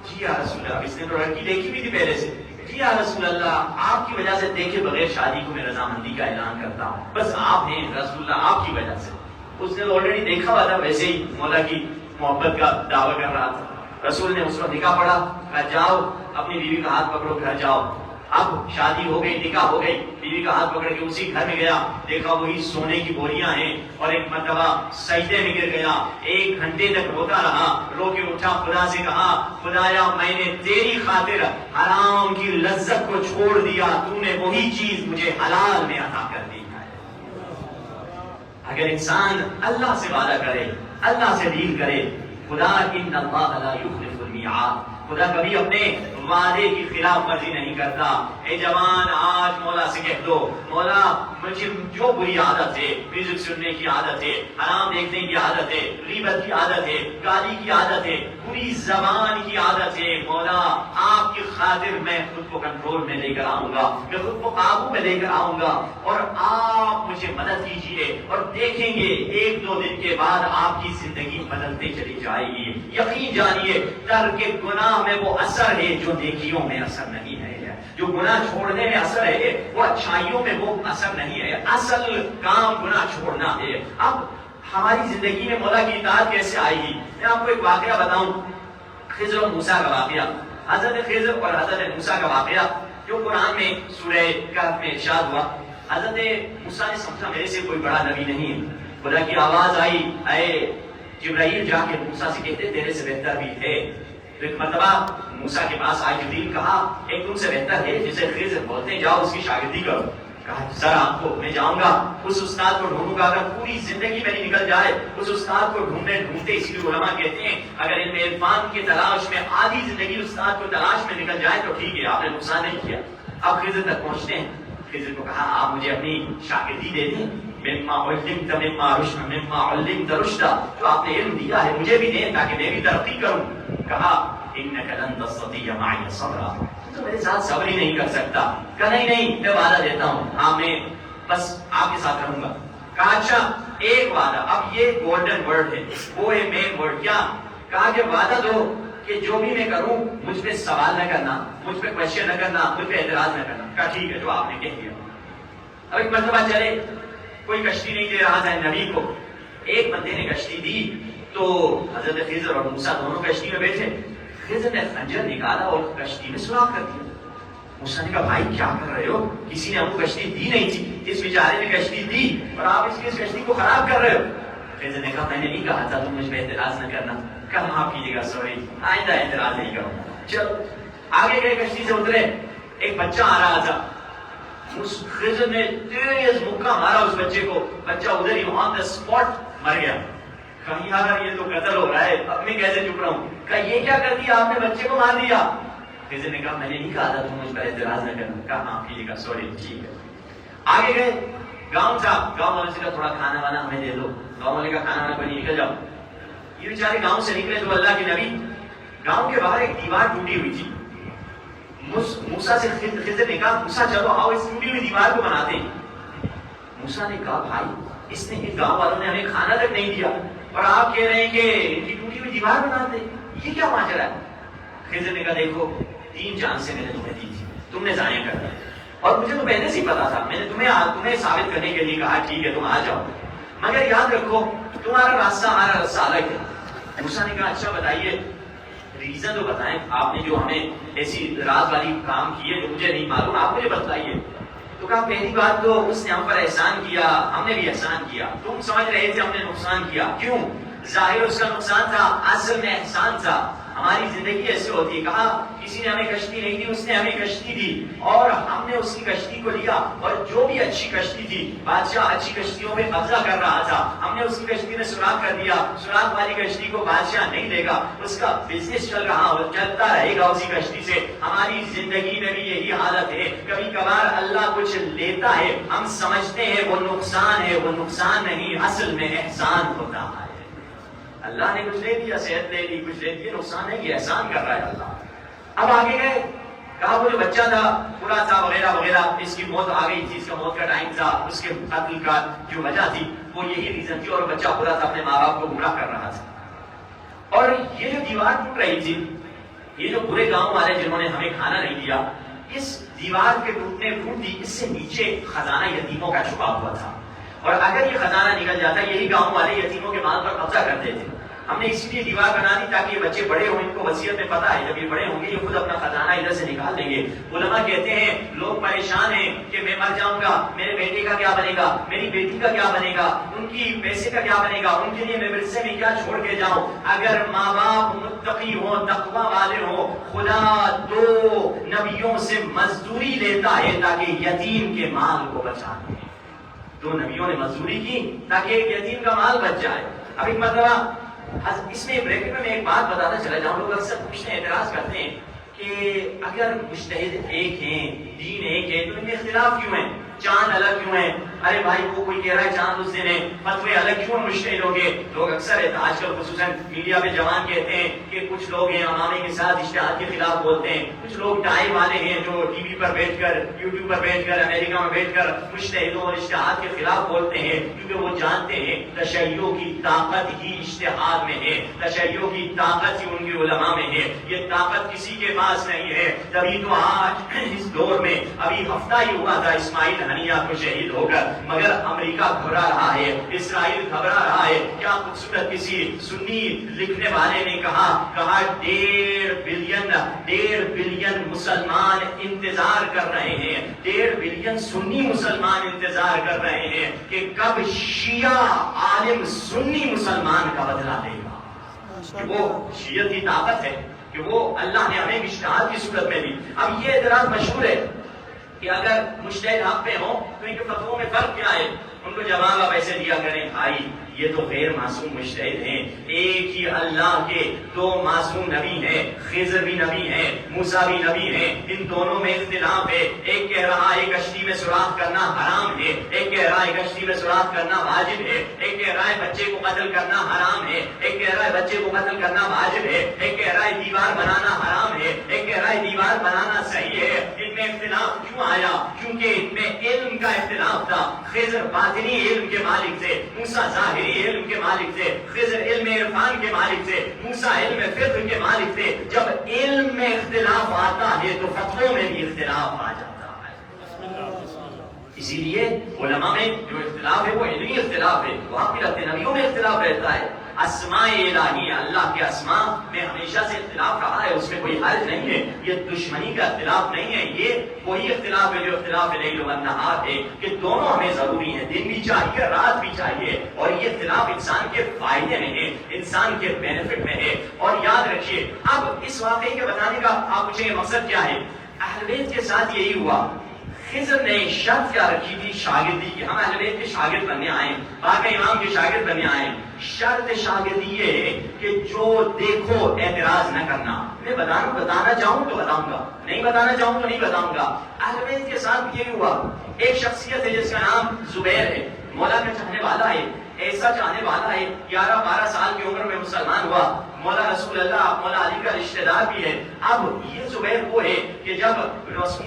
جی یا رسول اللہ، اس نے تو لڑکی دیکھی بھی تھی پہلے سے، جی یا رسول اللہ آپ کی وجہ سے دیکھے بغیر شادی کو میں رضامندی کا اعلان کرتا ہوں، بس آپ ہیں رسول اللہ، آپ کی وجہ سے۔ اس نے آلریڈی دیکھا ہوا تھا، ویسے ہی مولا کی محبت کا دعویٰ کر رہا تھا۔ رسول نے اس کو نکاح پڑھا، کہا جاؤ اپنی بیوی کا ہاتھ پکڑو، گھر جاؤ۔ اب شادی ہو گئی، نکاح ہو گئی، بیوی کا ہاتھ پکڑ کے اسی گھر میں گیا، دیکھا وہی سونے کی بوریاں ہیں، اور ایک مرتبہ سجدے میں گر گیا، 1 گھنٹے تک روتا رہا، رو کے اٹھا، خدا سے کہا خدایا میں نے تیری خاطر حرام کی لذت کو چھوڑ دیا، تو نے وہی چیز مجھے حلال میں عطا کر دی ہے۔ اگر انسان اللہ سے وعدہ کرے، اللہ سے ڈیل کرے، خدا ان اللہ لا یخلف المیعاد، خدا کبھی اپنے وعدے کی خلاف ورزی نہیں کرتا۔ اے جوان آج مولا سے کہہ دو، مولا مجھے جو بری عادت ہے، میوزک سننے کی عادت ہے، حرام دیکھنے کی عادت ہے، غیبت کی عادت ہے، گالی کی عادت ہے، بری زبان کی عادت ہے، مولا آپ کی خاطر میں خود کو کنٹرول میں لے کر آؤں گا، میں خود کو قابو میں لے کر آؤں گا، اور آپ مجھے مدد کیجیے، اور دیکھیں گے 1-2 دن کے بعد آپ کی زندگی بدلتے چلی جائے گی۔ یقین جانیے ترک گناہ میں وہ اثر ہے جو نیکیوں میں اثر نہیں ہے، جو گناہ چھوڑنے میں اثر ہے وہ اچھائیوں میں وہ اثر نہیں ہے، اصل کام گناہ چھوڑنا ہے۔ اب ہماری زندگی میں مولا کی اطاعت کیسے آئے گی؟ میں آپ کو ایک واقعہ بتاؤں، خضر اور موسیٰ کا واقعہ، حضرت خضر اور حضرت موسیٰ کا واقعہ جو قرآن میں سورہ کہف میں ارشاد ہوا۔ حضرت موسیٰ نے سمجھا میرے سے کوئی بڑا نبی نہیں ہے، خدا کی آواز آئی، اے جبرائیل جا کے موسیٰ سے کہتے تیرے سے بہتر بھی ہے۔ تو ایک مرتبہ موسیٰ کے پاس آئے جبرائیل، کہا ایک تم سے بہتر ہے جسے خضر بولتے ہیں، جاؤ اس کی شاگردی کرو۔ کہا سر آپ کو میں جاؤں گا، اس استاد کو ڈھونڈوں گا، اگر پوری زندگی میری نکل جائے اس استاد کو ڈھونڈتے، اسی لیے علماء کہتے ہیں اگر علم عرفان کی تلاش میں آدھی زندگی استاد کو تلاش میں نکل جائے تو ٹھیک ہے، آپ نے نقصان نہیں کیا۔ اب خضر تک پہنچتے ہیں، خضر کو کہا آپ مجھے اپنی شاگردی دے دیں، مما علمت رشدا، جو آپ نے علم دیا ہے مجھے بھی دیں تاکہ میں بھی ترقی کروں۔ کہا انک لن تستطیع معی صبرا، تو میرے ساتھ صبر ہی نہیں کر سکتا۔ کہا نہیں میں وعدہ دیتا ہوں، ہاں میں بس آپ کے ساتھ رہوں گا۔ کہا اچھا ایک وعدہ، اب یہ گولڈن ورڈ ہے، وہ ہے مین ورڈ، کیا؟ کہا کہ وعدہ دو کہ جو بھی میں کروں مجھ پہ سوال نہ کرنا، مجھ پہ کوشچن نہ کرنا، مجھ پہ اعتراض نہ کرنا۔ کہا ٹھیک ہے جو آپ نے کہہ دیا۔ اب ایک مرتبہ چلے، کوئی کشتی نہیں دے رہا تھا نبی کو، ایک بندے نے کشتی دی تو حضرت خضر اور موسیٰ دونوں کشتی میں بیٹھے، خضر نے خنجر نکالا اور کشتی میں سوراخ کر دیا۔ موسیٰ نے کہا بھائی کیا کر رہے ہو، کسی نے ہم کو کشتی دی نہیں تھی، اس بیچارے نے کشتی دی اور آپ اس کی اس کشتی کو خراب کر رہے ہو۔ خضر نے کہا میں نے نہیں کہا تھا تم مجھ پہ اعتراض نہ کرنا۔ کہا معاف کیجیے گا، سوری آئندہ اعتراض نہیں کروں۔ چلو آگے گئے، کشتی سے اترے، ایک بچہ آ رہا تھا، اس خضر نے تیز مکہ مارا اس بچے کو، بچہ ادھر ہی آن دا اسپاٹ مر گیا۔ کہا یار یہ تو قتل ہو رہا ہے، اب میں کیسے چپ رہا ہوں؟ کہا یہ کیا کر دیا آپ نے، بچے کو مار دیا۔ خضر نے کہا میں نے نہیں کہا تھا تم مجھ پر اعتراض نہ کرنا۔ کہا معاف کیجیے گا، سوری ٹھیک ہے۔ آگے گئے، گاؤں تھا، گاؤں والے سے کہا تھوڑا کھانا وانا ہمیں دے دو۔ گاؤں والے کا کھانا وانا کوئی نہیں، نکل جاؤ۔ یہ بیچارے گاؤں سے نکلے تو اللہ کے نبی، گاؤں کے باہر ایک دیوار ٹوٹی ہوئی تھی۔ موسیٰ سے خضر نے کہا موسیٰ چلو آؤ اس ٹوٹی ہوئی دیوار کو بناتے ہیں۔ موسیٰ نے کہا بھائی اس نے گاؤں والوں نے ہمیں کھانا تک نہیں دیا اور آپ کہہ رہے ہیں کہ ان کی ٹوٹی ہوئی دیوار بناتے، یہ کیا ماجرا ہے؟ خضر نے کہا دیکھو 3 جان سے میں نے تمہیں دی تھی، تم نے ضائع کر دیا، اور مجھے تو پہلے سے ہی پتا تھا، میں نے تمہیں ثابت کرنے کے لیے کہا ٹھیک ہے تم آ جاؤ، مگر یاد رکھو تمہارا راستہ ہمارا راستہ الگ ہے۔ موسیٰ نے کہا اچھا بتائیے ریزن تو بتائیں، آپ نے جو ہمیں ایسی راز والی کام کی ہے جو مجھے نہیں معلوم، آپ مجھے بتائیے۔ تو کہا پہلی بات تو اس نے ہم پر احسان کیا، ہم نے بھی احسان کیا، تم سمجھ رہے تھے ہم نے نقصان کیا، کیوں؟ ظاہر اس کا نقصان تھا، اصل میں احسان تھا۔ ہماری زندگی ایسے ہوتی ہے، کہا کسی نے ہمیں کشتی نہیں دی، اس نے ہمیں کشتی دی اور ہم نے اس کی کشتی کو لیا، اور جو بھی اچھی کشتی تھی بادشاہ اچھی کشتیوں میں قبضہ کر رہا تھا، ہم نے اس کی کشتی میں سوراخ کر دیا، سوراخ والی کشتی کو بادشاہ نہیں دے گا، اس کا بزنس چل رہا اور چلتا رہے گا اسی کشتی سے۔ ہماری زندگی میں بھی یہی حالت ہے، کبھی کبھار اللہ کچھ لیتا ہے، ہم سمجھتے ہیں وہ نقصان ہے، وہ نقصان نہیں، اصل میں احسان ہوتا ہے۔ اللہ نے کچھ لے دیا، صحت لے لی، کچھ لے دیا، نقصان نہیں، یہ احسان کر رہا ہے اللہ۔ اب آگے گئے، کہا وہ جو بچہ تھا برا تھا وغیرہ وغیرہ، اس کی موت آ گئی تھی، اس کا موت کا ٹائم تھا، اس کے قتل کا جو وجہ تھی وہ یہی ریزن تھی، اور بچہ برا تھا، اپنے ماں باپ کو گمراہ کر رہا تھا۔ اور یہ جو دیوار ٹوٹ رہی تھی، یہ جو پورے گاؤں والے جنہوں نے ہمیں کھانا نہیں دیا، اس دیوار کے ٹوٹنے پھوٹی اس سے نیچے خزانہ یتیموں کا چھپا ہوا تھا، اور اگر یہ خزانہ نکل جاتا یہی گاؤں والے یتیموں کے مال پر قبضہ کرتے تھے۔ ہم نے اسی لیے دیوار بنا دی تاکہ یہ بچے بڑے ہوں، ان کو وصیت میں پتہ ہے جب یہ بڑے ہوں گے یہ خود اپنا خزانہ ادھر سے نکال دیں گے۔ علماء کہتے ہیں لوگ پریشان ہیں کہ میں مر جاؤں گا، میرے بیٹے کا کیا بنے گا، میری بیٹی کا کیا بنے گا، ان کی پیسے کا کیا بنے گا، ان کے لیے میں ورثے میں کیا چھوڑ کے جاؤں۔ اگر ماں باپ متقی ہوں، تقوی والے ہوں، خدا 2 نبیوں سے مزدوری لیتا ہے تاکہ یتیم کے مال کو بچا دے۔ 2 نبیوں نے مزدوری کی تاکہ ایک یتیم کا مال بچ جائے۔ اب ایک مرتبہ اس میں بریکٹ میں ایک بات بتاتا چلا جاؤں، لوگ اکثر پوچھتے ہیں، اعتراض کرتے ہیں کہ اگر مجتہد ایک ہیں، دین ایک ہے، تو ان میں اختلاف کیوں ہے، چاند الگ کیوں ہے؟ ارے بھائی وہ کوئی کہہ رہا ہے چاند اس دن ہے، فتوے الگ کیوں مجتہد ہو گئے؟ لوگ اکثر آج کل خصوصاً میڈیا پہ جوان کہتے ہیں کہ کچھ لوگ ہیں امامے کے ساتھ اجتہاد کے خلاف بولتے ہیں، کچھ لوگ ٹائی والے ہیں جو ٹی وی پر بیٹھ کر، یوٹیوب پر بیٹھ کر، امریکہ میں بیٹھ کر مجتہدوں اور اجتہاد کے خلاف بولتے ہیں، کیونکہ وہ جانتے ہیں تشیع کی طاقت ہی اجتہاد میں ہے، تشیع کی طاقت ہی ان کے علماء میں ہے، یہ طاقت کسی کے پاس نہیں ہے۔ تبھی تو آج اس دور میں ابھی ہفتہ ہی ہوا تھا اسماعیل ہنیہ کو شہید ہو کر، مگر امریکہ گھبرا رہا ہے، اسرائیل گھبرا رہا ہے۔ کیا خوبصورت کسی سنی لکھنے والے نے کہا 1.5 بلین مسلمان انتظار کر رہے ہیں، 1.5 بلین سنی مسلمان انتظار کر رہے ہیں کہ کب شیعہ عالم سنی مسلمان کا بدلہ لے گا۔ وہ شیعت کی طاقت ہے کہ وہ اللہ نے ہمیں اجتہاد کی صورت میں دی۔ اب یہ اعتراض مشہور ہے کہ اگر مجتہد حق پہ ہوں تو ان کے فتووں میں فرق کیا ہے، ان کو جواب آپ ایسے دیا کریں بھائی یہ تو غیر معصوم مجتہد ہیں، ایک ہی اللہ کے 2 معصوم نبی ہیں، خضر بھی نبی ہیں، موسیٰ بھی نبی ہیں، ان دونوں میں اختلاف ہے، ایک کہہ رہا ہے کشتی میں سوراخ کرنا حرام ہے، ایک کہہ رہا ہے کشتی میں سوراخ کرنا واجب ہے، ایک کہہ رہا ہے بچے کو قتل کرنا حرام ہے، ایک کہہ رہا ہے بچے کو قتل کرنا واجب ہے، ایک کہہ رہا ہے دیوار بنانا حرام ہے، ایک کہہ رہا ہے دیوار بنانا صحیح ہے۔ ان میں اختلاف کیوں آیا؟ کیونکہ ان میں علم کا اختلاف تھا، خضر باطنی علم کے مالک تھے، موسیٰ ظاہری علم کے مالک تھے، خضر علم عرفان کے مالک تھے، موسیٰ علم فقہ کے مالک تھے۔ جب علم میں اختلاف آتا ہے تو فتووں میں بھی اختلاف آ جاتا ہے۔ اسی لیے علماء میں جو اختلاف ہے وہ علمی اختلاف ہے، وہاں بھی نبیوں میں اختلاف رہتا ہے۔ اسماء الہی اللہ کے اسماء میں ہمیشہ سے اختلاف رہا ہے، اس میں کوئی حرج نہیں ہے، یہ دشمنی کا اختلاف نہیں ہے، یہ وہی اختلاف ہے جو اختلاف لیل و نہار ہے کہ دونوں ہمیں ضروری ہیں، دن بھی چاہیے رات بھی چاہیے، اور یہ اختلاف انسان کے فائدے میں ہے، انسان کے بینیفٹ میں ہے۔ اور یاد رکھیے اب اس واقعے کے بتانے کا آپ پوچھیں گے مقصد کیا ہے؟ اہل بیت کے ساتھ یہی ہوا، خضر نے شرط کیا رکھی تھی شاگردی کی، ہم اہل بیت کے شاگرد بننے آئے، باقی امام کے شاگرد بننے آئے۔ شرط شاگردی یہ ہے کہ جو دیکھو اعتراض نہ کرنا، میں بتانا چاہوں تو بتاؤں گا، نہیں بتانا چاہوں تو نہیں بتاؤں گا۔ اہل بیت کے ساتھ یہی ہوا، ایک شخصیت ہے جس کا نام زبیر ہے، مولا کا چاہنے والا ہے، ایسا چاہنے والا ہے، 11-12 سال کی عمر میں مسلمان ہوا، مولا رسول اللہ مولا علی کا رشتہ دار بھی ہے۔ اب یہ زبیر وہ ہے کہ جب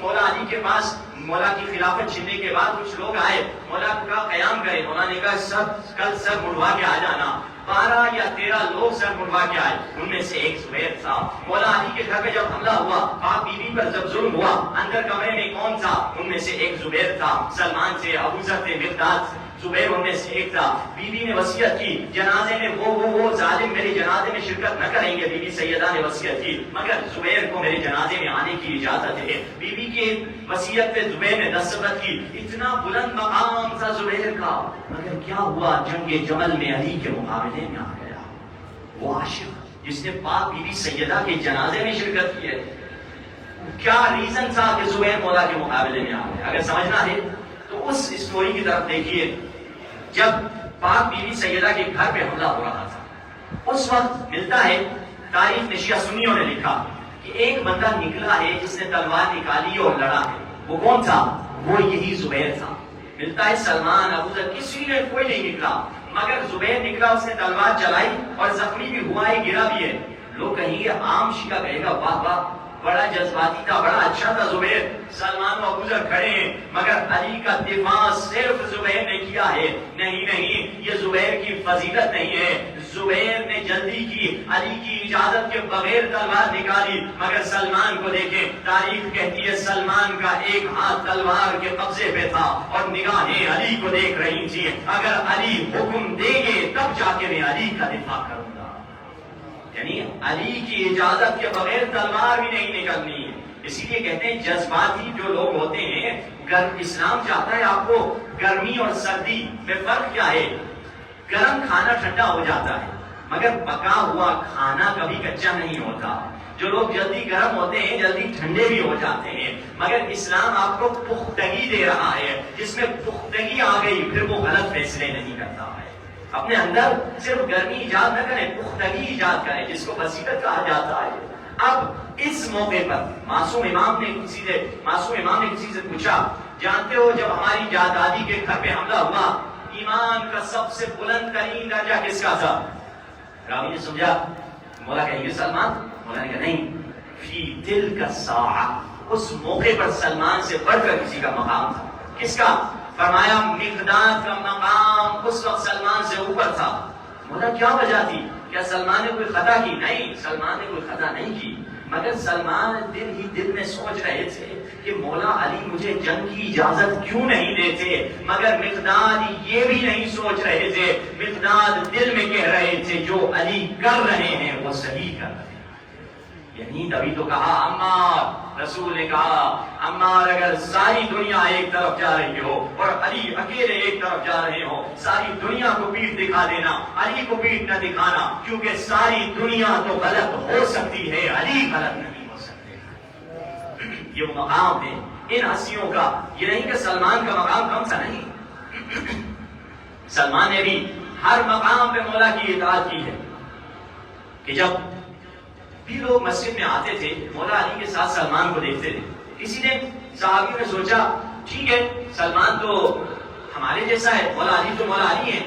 مولا علی کے پاس مولا کی خلافت چھیننے کے بعد کچھ لوگ آئے، مولا کا قیام کرے، مولا نے کہا کل سر مڑوا کے آ جانا۔ 12 یا 13 لوگ سر مڑوا کے آئے، ان میں سے ایک زبیر تھا۔ مولا علی کے گھر پہ جب حملہ ہوا، پاک بیوی پر جب ظلم ہوا، اندر کمرے میں کون تھا؟ ان میں سے ایک زبیر تھا، سلمان سے، ابو ذر سے، مقداد زبیر ان میں سے ایک تھا۔ بیوی نے وصیت کی جنازے میں وہ ظالم میرے جنازے میں شرکت نہ کریں گے، بیوی سیدہ نے وصیت کی، مگر زبیر کو میرے جنازے میں آنے کی اجازت ہے۔ بیوی کی وصیت پہ زبیر نے دستخط کی، اتنا بلند مقام تھا زبیر کا، مگر کیا ہوا؟ جنگ جمل میں علی کے مقابلے میں آ گیا۔ وہ عاشق جس نے پاک بیوی سیدہ کے جنازے میں شرکت کی ہے، کیا ریزن تھا کہ زبیر مولا کے مقابلے میں آ گیا؟ اگر سمجھنا ہے تو اس اسٹوری کی طرف دیکھیے۔ جب پاک بیوی سیدہ کے گھر پہ حملہ ہو رہا تھا، اس وقت ملتا ہے تاریخ میں شیعہ سنیوں نے لکھا کہ ایک بندہ نکلا ہے جس نے تلوار نکالی اور لڑا ہے۔ وہ کون تھا؟ وہ یہی زبیر تھا۔ ملتا ہے سلمان، ابو ذر، کسی نے کوئی نہیں نکلا، مگر زبیر نکلا، اس نے تلوار چلائی اور زخمی بھی ہوا ہے، گرا بھی ہے۔ لوگ کہیں گے عام شیعہ کہے گا واہ واہ بڑا جذباتی تھا، بڑا اچھا تھا زبیر، سلمان و ابو ذر کھڑے ہیں، مگر علی کا دفاع صرف زبیر نے کیا ہے۔ نہیں، یہ زبیر کی فضیلت نہیں ہے، زبیر نے جلدی کی، علی کی اجازت کے بغیر تلوار نکالی، مگر سلمان کو دیکھیں، تاریخ کہتی ہے سلمان کا ایک ہاتھ تلوار کے قبضے پہ تھا اور نگاہیں علی کو دیکھ رہی تھی۔ اگر علی حکم دیں گے تب جا کے میں علی کا دفاع کروں گا۔ یعنی علی کی اجازت کے بغیر تلوار بھی نہیں نکلنی ہے. اسی لیے کہتے ہیں جذباتی جو لوگ ہوتے ہیں، اسلام چاہتا ہے آپ کو گرمی اور سردی میں فرق کیا ہے؟ گرم کھانا ٹھنڈا ہو جاتا ہے مگر پکا ہوا کھانا کبھی کچا نہیں ہوتا. جو لوگ جلدی گرم ہوتے ہیں جلدی ٹھنڈے بھی ہو جاتے ہیں، مگر اسلام آپ کو پختگی دے رہا ہے. جس میں پختگی آ گئی پھر وہ غلط فیصلے نہیں کرتا ہے. اپنے اندر صرف گرمی ایجاد نہ کریں، پختگی ایجاد کریں جس کو بصیرت کہا جاتا ہے. اب اس موقع پر معصوم امام نے کسی سے پوچھا، جانتے ہو جب ہماری دادی کے گھر پہ حملہ ہوا ایمان کا سب سے بلند ترین درجہ کس کا تھا؟ راوی نے سمجھا، مولا کہیں گے سلمان. مولا نے کہا نہیں، فی تلک الساعہ، اس موقع پر سلمان سے بڑھ کر کسی کا مقام تھا. کس کا؟ فرمایا مقداد کا مقام اس وقت سلمان سے اوپر تھا. مولا کیا وجہ تھی؟ کیا سلمان نے کوئی خطا کی؟ نہیں، سلمان نے کوئی خطا نہیں کی، مگر سلمان دل میں سوچ رہے تھے کہ مولا علی مجھے جنگ کی اجازت کیوں نہیں دیتے. مگر مقداد یہ بھی نہیں سوچ رہے تھے، مقداد دل میں کہہ رہے تھے جو علی کر رہے ہیں وہ صحیح کر رہے ہیں. یعنی تبھی تو کہا عمار، رسول نے کہا عمار اگر ساری دنیا ایک طرف جا رہی ہو اور علی اکیلے ایک طرف جا رہے ہو، ساری دنیا کو پیٹھ دکھا دینا، علی کو پیٹھ نہ دکھانا، کیونکہ ساری دنیا تو غلط ہو سکتی ہے، علی غلط نہیں ہو سکتے. یہ وہ مقام ہے ان ہستیوں کا. یہ نہیں کہ سلمان کا مقام کم سا نہیں، سلمان نے بھی ہر مقام پہ مولا کی اطاعت کی ہے. کہ جب بھی لوگ مسجد میں آتے تھے مولا علی کے ساتھ سلمان کو دیکھتے تھے. کسی نے صحابی نے سوچا ٹھیک ہے سلمان تو ہمارے جیسا ہے، مولا علی ہے،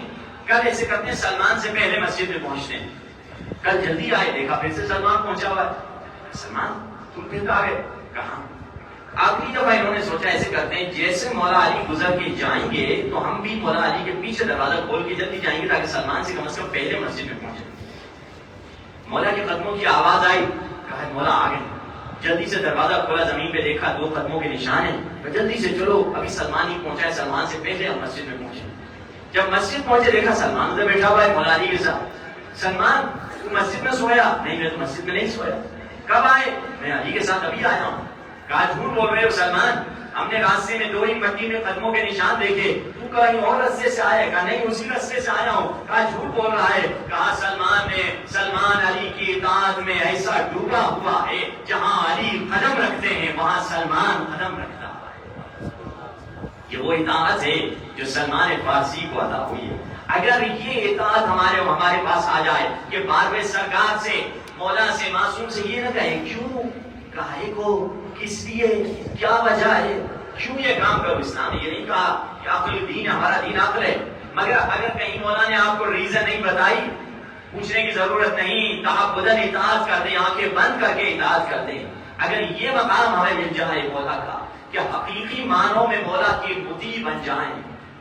کل ایسے کرتے ہیں سلمان سے پہلے مسجد میں پہنچتے ہیں. کل جلدی آئے، دیکھا پھر سے سلمان پہنچا ہوا ہے. سلمان تم پھر کہا گئے؟ کہاں؟ آخری دفعہ انہوں نے سوچا ایسے کرتے ہیں جیسے مولا علی گزر کے جائیں گے تو ہم بھی مولا علی کے پیچھے دروازہ کھول کے جلدی جائیں گے تاکہ سلمان سے کم از کم پہلے مسجد میں پہنچے. مولا کے قدموں کی آواز آئی، کہا مولا آ گئے. جلدی سے دروازہ کھولا، زمین پہ دیکھا 2 قدموں کے نشان ہیں. جلدی سے چلو، ابھی سلمان ہی پہنچا ہے، سلمان سے پہلے ہم مسجد میں پہنچے. جب مسجد پہنچے دیکھا سلمان ادھر بیٹھا ہوا ہے مولا علی کے ساتھ. سلمان تو مسجد میں سویا؟ نہیں میں تو مسجد میں نہیں سویا. کب آئے؟ میں علی کے ساتھ ابھی آیا ہوں. کہا جھوٹ بول رہے ہو سلمان، ہم نے راستے میں 2 ہی مٹی میں قدموں کے نشان دیکھے، تو کہیں اور راستے سے آیا؟ کہا نہیں اسی راستے سے آیا ہوں. کہا جھوٹ بول رہا ہے. کہا سلمان علی کی اطاعت میں ایسا ڈوبا ہوا ہے جہاں علی قدم رکھتے ہیں وہاں سلمان قدم رکھتا ہے. یہ وہ اطاعت ہے جو سلمان فارسی کو عطا ہوئی ہے. اگر یہ اطاعت ہمارے پاس آ جائے کہ بارہویں سرکار سے، مولا سے، معصوم سے یہ نہ کہیں کیوں، کہے کو، کس لیے، کیا وجہ ہے، کیوں یہ کام کرو. اسلام نے یہ نہیں کہا کہ عقل دین، ہمارا دین عقل ہے. مگر اگر کہیں مولا نے آپ کو ریزن نہیں بتائی، پوچھنے کی ضرورت نہیں، تعبداً اطاعت کر دیں، آنکھیں بند کر کے اطاعت کر دیں. اگر یہ مقام ہمیں مل جائے مولا کا کہ حقیقی معنوں میں مولا کے مطیع بن جائیں،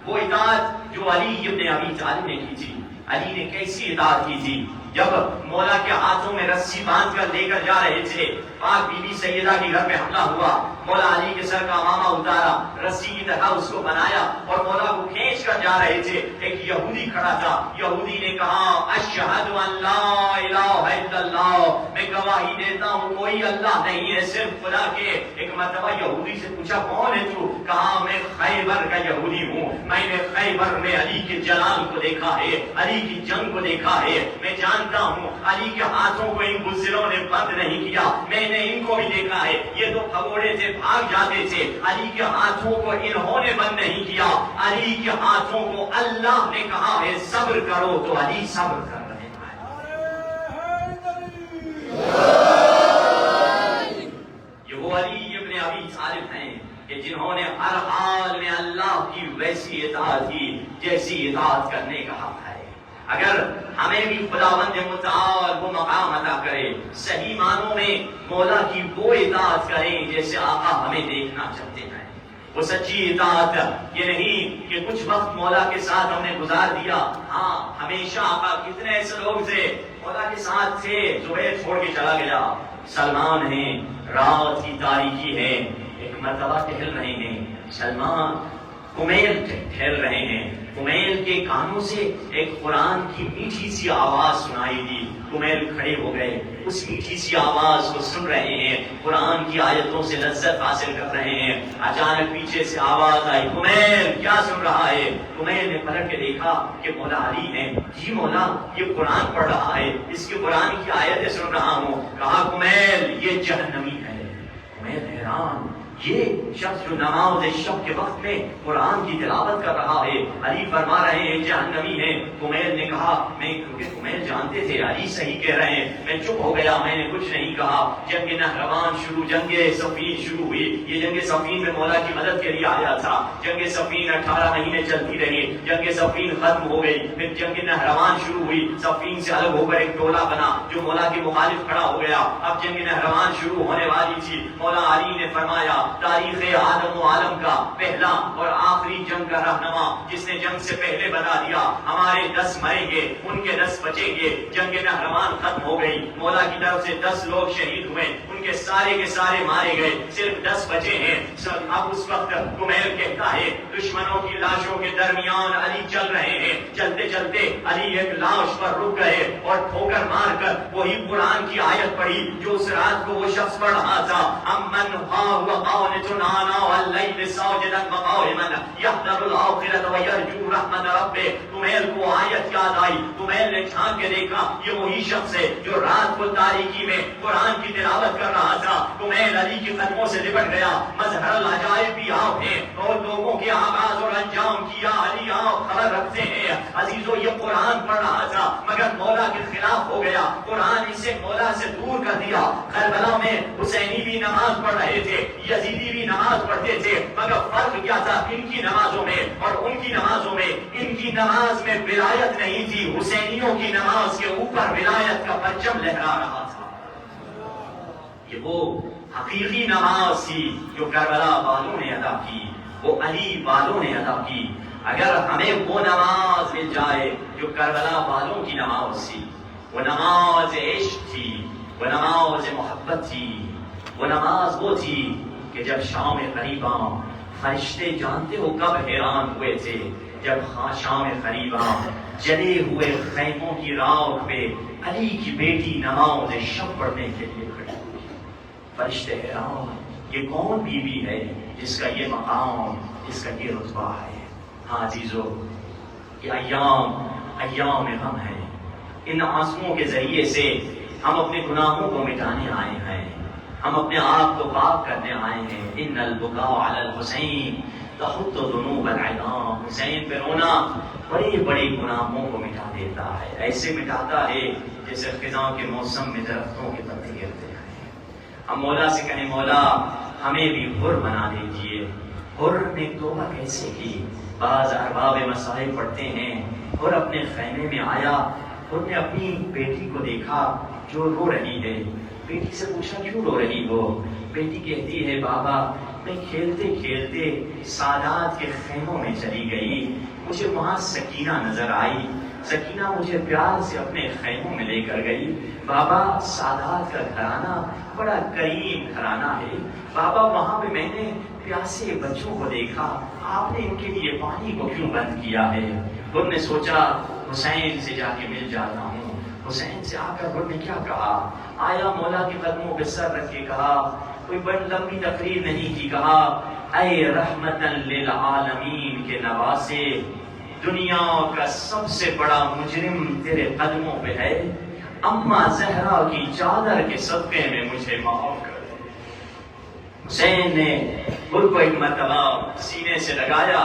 وہ اطاعت جو علی ابن ابی طالب نے کی تھی. علی نے کیسی اطاعت کی تھی؟ جب مولا کے ہاتھوں میں رسی باندھ کر لے کر جا رہے تھے، پاک بی بی سیدہ کے گھر میں حملہ ہوا، مولا علی کے سر کا امامہ اتارا، رسی کی طرح اس کو بنایا اور مولا کو کھینچ کر جا رہے تھے. ایک یہودی کھڑا تھا، یہودی نے کہا اشہد ان لا الہ الا اللہ، میں گواہی دیتا ہوں کوئی اللہ نہیں ہے صرف خدا کے. ایک مرتبہ یہودی سے پوچھا کون ہے تو؟ کہا میں خیبر کا یہودی ہوں، میں نے خیبر میں علی کے جلال کو دیکھا ہے، علی کی جنگ کو دیکھا ہے، میں جانتا ہوں علی کے ہاتھوں کو ان بزدلوں نے بند نہیں کیا، میں نے ان کو بھی دیکھا ہے، یہ تو بھگوڑے تھے بھاگ جاتے تھے، علی کے ہاتھوں کو انہوں نے بند نہیں کیا، علی کے ہاتھوں کو اللہ نے کہا ہے صبر کرو تو علی صبر کر رہے ہیں. یہ وہ علی ابن ابی طالب ہیں کہ جنہوں نے ہر حال میں اللہ کی ویسی اطاعت کی جیسی اطاعت کرنے کا حق ہے. اگر ہمیں بھی خداوند متعال وہ مقام عطا کرے، صحیح معنوں میں مولا کی وہ اطاعت کریں جیسے آقا ہمیں دیکھنا چاہتے ہیں. وہ سچی اطاعت یہ نہیں کہ کچھ وقت مولا کے ساتھ ہم نے گزار دیا. ہاں ہمیشہ آقا کتنے ایسے لوگ تھے مولا کے ساتھ تھے، زبیر چھوڑ کے چلا گیا، سلمان ہیں، رات کی تاریکی ہے، ایک مرتبہ ٹہل رہے ہیں، سلمان کمیل ٹھہر رہے ہیں، کمیل کے کانوں سے ایک قرآن کی میٹھی سی آواز سنائی دی، کمیل کھڑے ہو گئے، اس میٹھی سی آواز کو سن رہے ہیں، قرآن کی آیتوں سے لذت حاصل کر رہے ہیں۔ اچانک پیچھے سے آواز آئی، کمیل کیا سن رہا ہے؟ کمیل نے پلٹ کے دیکھا کہ مولا علی ہے۔ جی مولا، یہ قرآن پڑھ رہا ہے، اس کی قرآن کی آیتیں سن رہا ہوں۔ کہا کمیل یہ جہنمی ہے۔ کمیل حیران، یہ شخص جو نماز شب کے وقت میں قرآن کی تلاوت کر رہا ہے، علی فرما رہے ہیں جہنمی ہے۔ کمیل نے کہا، میں کیونکہ کمیل جانتے تھے علی صحیح کہہ رہے ہیں، میں چپ ہو گیا، میں نے کچھ نہیں کہا۔ جنگ نہروان شروع، جنگ صفین شروع ہوئی۔ یہ جنگ صفین میں مولا کی مدد کے لیے آیا تھا۔ جنگ صفین 18 مہینے چلتی رہی، جنگ صفین ختم ہو گئی، پھر جنگ نہروان شروع ہوئی۔ صفین سے الگ ہو کر ایک ٹولہ بنا جو مولا کے مخالف کھڑا ہو گیا۔ اب جنگ نہروان شروع ہونے والی تھی۔ مولا علی نے فرمایا، تاریخ آدم و عالم کا پہلا اور آخری جنگ کا رہنما جس نے جنگ سے پہلے بتا دیا ہمارے 10 مریں گے، ان کے 10 بچیں گے۔ جنگ نہروان ختم ہو گئی، مولا کی طرف سے 10 لوگ شہید ہوئے، ان کے سارے مارے گئے، صرف 10 بچے ہیں۔ اب اس وقت کمیل کہتا ہے، دشمنوں کی لاشوں کے درمیان علی چل رہے ہیں، چلتے چلتے علی ایک لاش پر رک گئے اور ٹھوکر مار کر وہی قرآن کی آیت پڑھی جو اس رات کو وہ شخص پڑھ رہا تھا، امن قانت آناء الليل ساجدا وقائما يحذر الآخرة ويرجو رحمت ربه۔ کمیل کو آیت یاد آئی، کمیل نے جھانک کے دیکھا یہ وہی شخص ہے جو رات کو تاریکی میں قرآن کی تلاوت کر رہا تھا۔ کمیل علی کے قدموں سے لپٹ گیا، مظہر العجائب بھی آپ ہیں اور لوگوں کے آغاز اور انجام کی، یا علی آپ خبر رکھتے ہیں۔ عزیزو یہ قرآن پڑھ رہا تھا مگر مولا کے خلاف ہو گیا، قرآن اسے مولا سے دور کر دیا۔ کربلا میں حسینی بھی نماز پڑھ رہے تھے، یزیدی بھی نماز پڑھتے تھے، مگر فرق کیا تھا ان کی نمازوں میں اور ان کی نمازوں میں؟ ان کی نماز میں ولایت نہیں تھی، حسینیوں کی نماز کے اوپر ولایت کا پرچم لہرا رہا تھا۔ یہ وہ حقیقی نماز تھی جو کربلا والوں نے ادا کی، وہ علی والوں نے ادا کی۔ اگر ہمیں وہ نماز مل جائے جو کربلا والوں کی نماز تھی، وہ نماز عشق تھی، وہ نماز محبت تھی، وہ نماز وہ تھی کہ جب شام قریباں فرشتے جانتے ہو کب حیران ہوئے تھے، جب شام قریباں جلے ہوئے خیموں کی راکھ پہ علی کی بیٹی نماز شب پڑھنے کے لیے کھڑی ہوئی۔ فرشتے حیران، یہ کون بیوی ہے جس کا یہ مقام، جس کا یہ رتبہ ہے؟ ہاں عزیزو، یہ ایام غم ہے۔ ان آنسوؤں کے ذریعے سے ہم اپنے گناہوں کو مٹانے آئے ہیں، ہم اپنے آپ کو پاک کرنے آئے ہیں۔ ان البکاء علی الحسین تحط ذنوب العظام، حسین پہ رونا بڑے بڑے گناہوں کو مٹا دیتا ہے، ایسے مٹاتا ہے جیسے خزاں کے موسم میں درختوں کے پتے گرتے ہیں۔ ہم مولا سے کہیں، مولا ہمیں بھی حر بنا دیجیے۔ حر نے توبہ کیسے کی؟ بعض ارباب مسائل پڑھتے ہیں، حر اپنے خیمے میں آیا، حر نے اپنی بیٹی کو دیکھا جو رو رہی ہے، بیٹی سے پوچھا کیوں رو رہی ہو؟ بیٹی کہتی ہے، بابا میں کھیلتے کھیلتے سادات کے خیموں میں چلی گئی، مجھے وہاں سکینہ نظر آئی، سکینہ مجھے پیار سے اپنے خیموں میں لے کر گئی۔ بابا سادات کا گھرانہ بڑا کریم گھرانہ ہے، بابا وہاں پہ میں نے پیاسے بچوں کو دیکھا، آپ نے ان کے لیے پانی کو کیوں بند کیا ہے؟ انہوں نے سوچا حسین سے جا کے مل جاتا ہوں۔ حسین سے آ کر انہوں نے کیا کہا؟ آیا مولا کے قدموں پہ سر رکھ کے کہا، کوئی بڑی لمبی تقریر نہیں کی، کہا اے رحمتاً للعالمین کے نواسے، دنیا کا سب سے بڑا مجرم تیرے قدموں پہ ہے، اماں زہرا کی چادر کے صدقے میں مجھے معاف کر دے۔ حسین نے حر کو ایک مرتبہ سینے سے لگایا،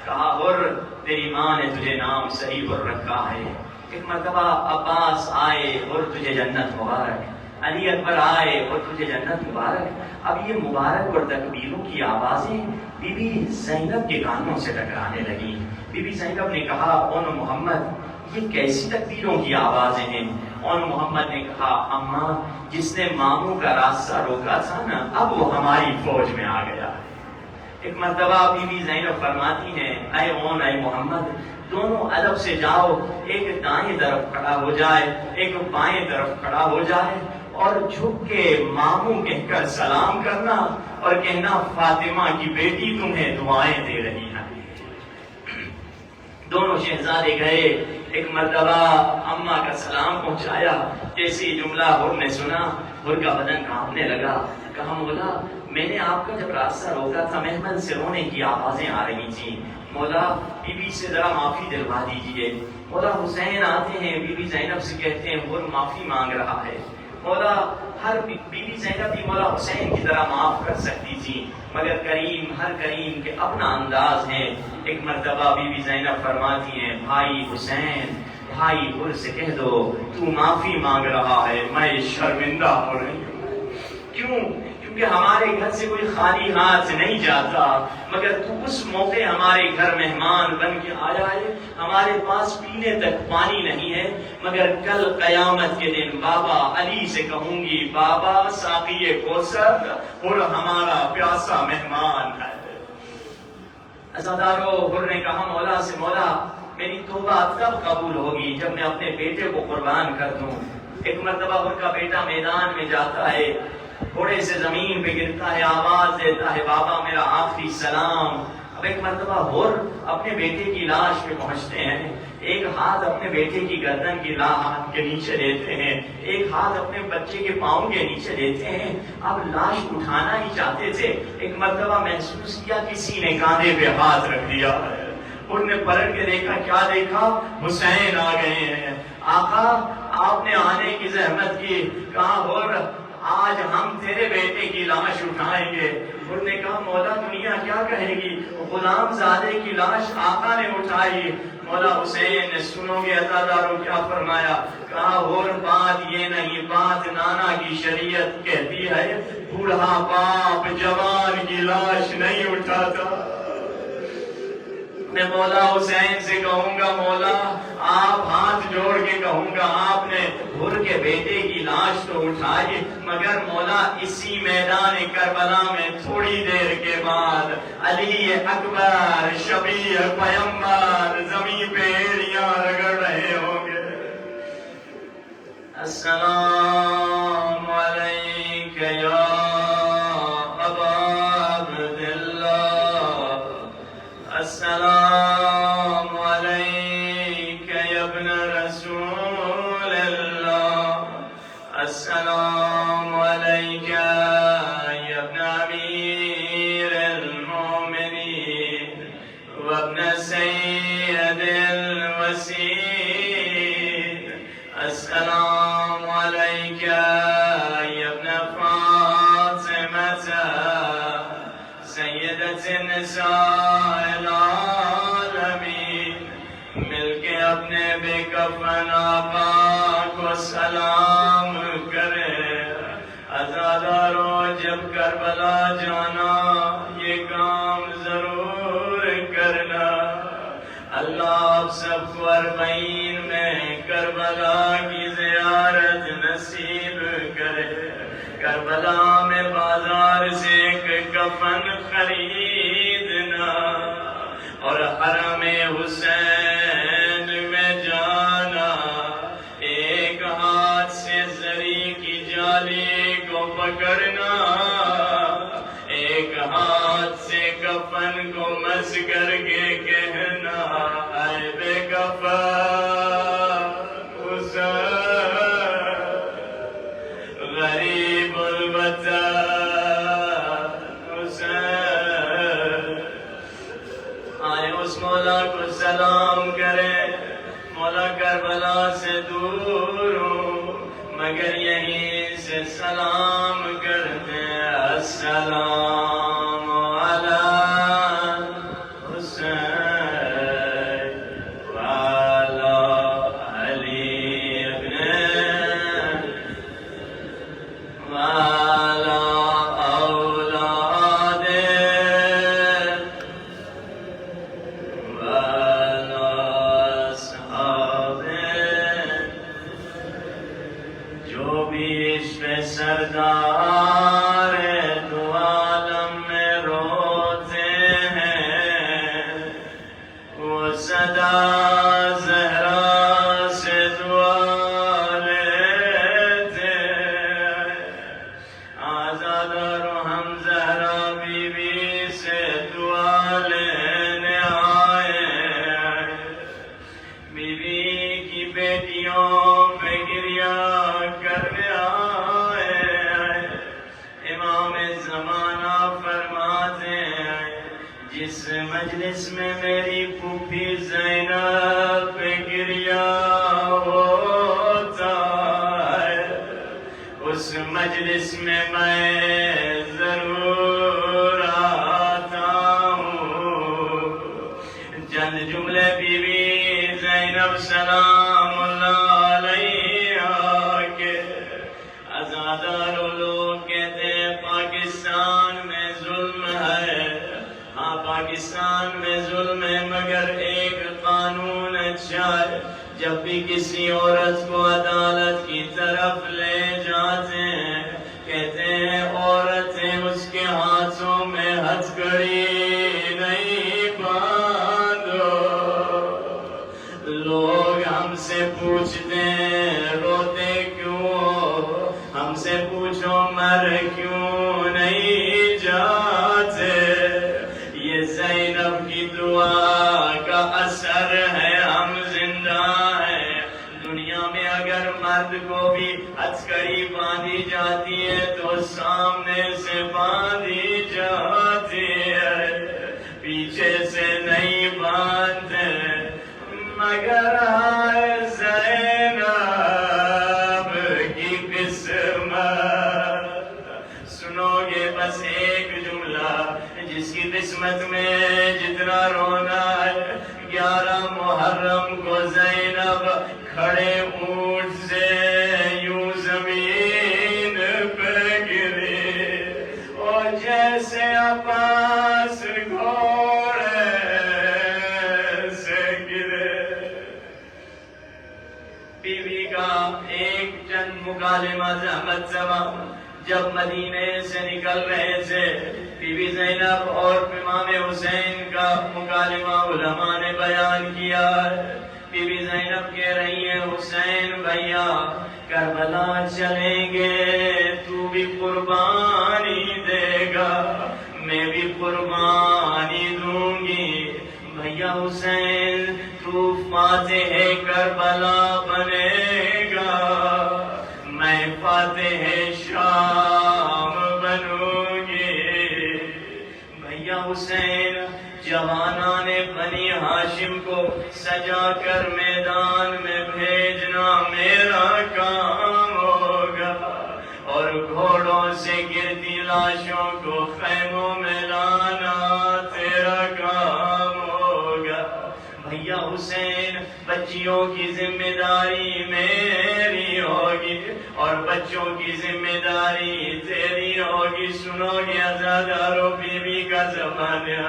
کہا حر تیری ماں نے تجھے نام صحیح حر رکھا ہے۔ ایک مرتبہ عباس آئے، حر تجھے جنت مبارک، علی اکبر آئے اور تجھے جنت مبارک۔ اب یہ مبارک اور تکبیروں کی آوازیں بی بی زینب کے کانوں سے ٹکرانے لگی۔ بی بی زینب نے کہا، اون محمد یہ کیسی تکبیروں کی آوازیں ہیں؟ اون محمد نے کہا، اماں جس نے ماموں کا راستہ روکا تھا نا، اب وہ ہماری فوج میں آ گیا۔ ایک مرتبہ بی بی زینب فرماتی ہیں، اے اون اے محمد دونوں ادب سے جاؤ، ایک دائیں طرف کھڑا ہو جائے، ایک بائیں طرف کھڑا ہو جائے اور جھک کے ماموں کہہ کر سلام کرنا اور کہنا فاطمہ کی بیٹی تمہیں دعائیں دے رہی ہے۔ دونوں شہزادے گئے، ایک مرتبہ اماں کا سلام پہنچایا، جیسی جملہ حر نے سنا، حر کا بدن کانپنے لگا، کہا مولا میں نے آپ کا جب راستہ روکا تھا محمل سے رونے کی آوازیں آ رہی تھیں، مولا بی بی سے ذرا معافی دلوا دیجیے۔ مولا حسین آتے ہیں، بی بی زینب سے کہتے ہیں حر معافی مانگ رہا ہے۔ مولا ہر بی بی زینب بھی مولا حسین کی طرح معاف کر سکتی تھی، مگر کریم ہر کریم کے اپنا انداز ہے۔ ایک مرتبہ بی بی زینب فرماتی ہیں بھائی حسین، بھائی حر سے کہہ دو تو معافی مانگ رہا ہے، میں شرمندہ ہو رہی ہوں۔ کیوں؟ کیونکہ ہمارے گھر سے کوئی خالی ہاتھ نہیں جاتا، مگر تو اس موقع ہمارے گھر مہمان بن کے آیا ہے، ہمارے پاس پینے تک پانی نہیں ہے، مگر کل قیامت کے دن بابا علی سے کہوں گی بابا ساقی کوثر اور ہمارا پیاسا مہمان ہے۔ عزادارو، حر نے کہا مولا سے مولا میری توبہ تب قبول ہوگی جب میں اپنے بیٹے کو قربان کر دوں۔ ایک مرتبہ حر کا بیٹا میدان میں جاتا ہے، گھوڑے سے زمین پہ گرتا ہے، آواز دیتا ہے بابا میرا آخری سلام۔ اب ایک مرتبہ حر اپنے بیٹے کی لاش پہ پہنچتے ہیں، ایک ہاتھ اپنے بیٹے کی گردن کی ہاتھ کے نیچے دیتے ہیں، ایک ہاتھ اپنے بچے کے پاؤں کے نیچے دیتے ہیں۔ اب لاش اٹھانا ہی چاہتے تھے، ایک مرتبہ محسوس کیا کسی نے کاندھے پہ ہاتھ رکھ دیا ہے۔ حر نے پلٹ کے دیکھا، کیا دیکھا؟ حسین آ گئے ہیں۔ آقا آپ نے آنے کی زحمت کی، کہا حر آج ہم تیرے بیٹے کی لاش اٹھائیں گے۔ حر نے کہا مولا دنیا کیا کہے گی، غلام زادے کی لاش آقا نے اٹھائی۔ مولا حسین نے سنو گے عزادارو کیا فرمایا، کہا حر بات یہ نہیں، بات نانا کی شریعت کہتی ہے بوڑھا باپ جوان کی لاش نہیں اٹھاتا۔ میں مولا حسین سے کہوں گا مولا آپ ہاتھ جوڑ کے کہوں گا آپ نے حر کے بیٹے کی لاش تو اٹھائی، مگر مولا اسی میدان کربلا میں تھوڑی دیر کے بعد علی اکبر شبیہ پیمبر زمین پہ ایڑیاں رگڑ رہے ہوں گے۔ السلام علیک یا ابا عبداللہ، السلام علیک یا ابن رسول اللہ، السلام علیک یا ابن امیر المومنین وابن سید الوسیل، السلام علیک یا ابن فاطمہ سیدۃ النساء العالمین۔ مل کے اپنے بے کفن آقا کو سلام کرے۔ عزادارو جب کربلا جانا یہ کام ضرور کرنا، اللہ آپ سب کو اربعین میں کربلا کی زیارت نصیب کرے۔ کربلا میں بازار سے ایک کفن خریدنا اور حرم حسین میں جانا، ایک ہاتھ سے زری کی جالی کو پکڑنا، ایک ہاتھ سے کفن کو مس کر کے کہنا اے بے کفن حسین غریب الوطن حسین۔ آئے اس مولا کو سلام کرے، مولا کربلا سے دور ہوں مگر یہیں سے سلام کرتے ہیں، السلام علی حسین وعلی علی ابن وعلی اولاد وعلی اصحاب، جو بھی عشق سردار دو عالم میں روتے ہیں، وہ صدا زہرا سے دعا لیتے ہیں۔ آزادارو ہم زہرا بی بی سے دعا لینے آئے ہیں۔ جس مجلس میں میری پھوپھی زینب پہ گریا ہوتا ہے، اس مجلس میں میں ضرور آتا ہوں۔ چند جملے بی بی زینب سلام اللہ علیہا کے عزادار لوگ کہتے ہیں پاکستان میں ظلم ہے، ہاں پاکستان میں ظلم ہے، مگر ایک قانون اچھا ہے، جب بھی کسی عورت کو عدالت کی طرف لے جاتے ہیں کہتے ہیں عورتیں اس کے ہاتھوں میں ہتھکڑی نہیں باندھو۔ لوگ ہم سے پوچھتے ہیں روتے کیوں، ہم سے پوچھو مر کیوں نہیں جاتے، یہ زینب کی دعا کا اثر ہے، ہم زندہ ہیں۔ دنیا میں اگر مرد کو بھی ہتھکڑی باندھی جاتی ہے تو سامنے سے باندھی جاتی ہے، پیچھے سے نہیں باندھتے، مگر ہائے زینب کی قسمت۔ سنو گے بس ایک جملہ، جس کی قسمت میں جتنا رونا ہے، 11 محرم کو زینب کھڑے اونٹ سے یوں زمین پہ گری، اور جیسے عباس گھوڑے سے گرے۔ بی بی کا ایک چند مکالمہ زحمت زبا، جب مدینے سے نکل رہے تھے بی بی زینب اور امام حسین کا مکالمہ علماء نے بیان کیا ہے۔ بی بی زینب کہہ رہی ہے حسین بھیا کربلا چلیں گے، تو بھی قربانی دے گا، میں بھی قربانی دوں گی، بھیا حسین تو فاتح کربلا بنے گا، میں فاتح شام بنوں گی۔ بھیا حسین جوانان بنی ہاشم کو سجا کر میدان میں بھیجنا میرا کام ہوگا، اور گھوڑوں سے گرتی لاشوں کو خیموں میں لانا تیرا کام ہوگا۔ بھیا حسین بچیوں کی ذمہ داری میری ہوگی اور بچوں کی ذمہ داری تیری ہوگی۔ سنو گے عزادارو بی بی کا زمانہ،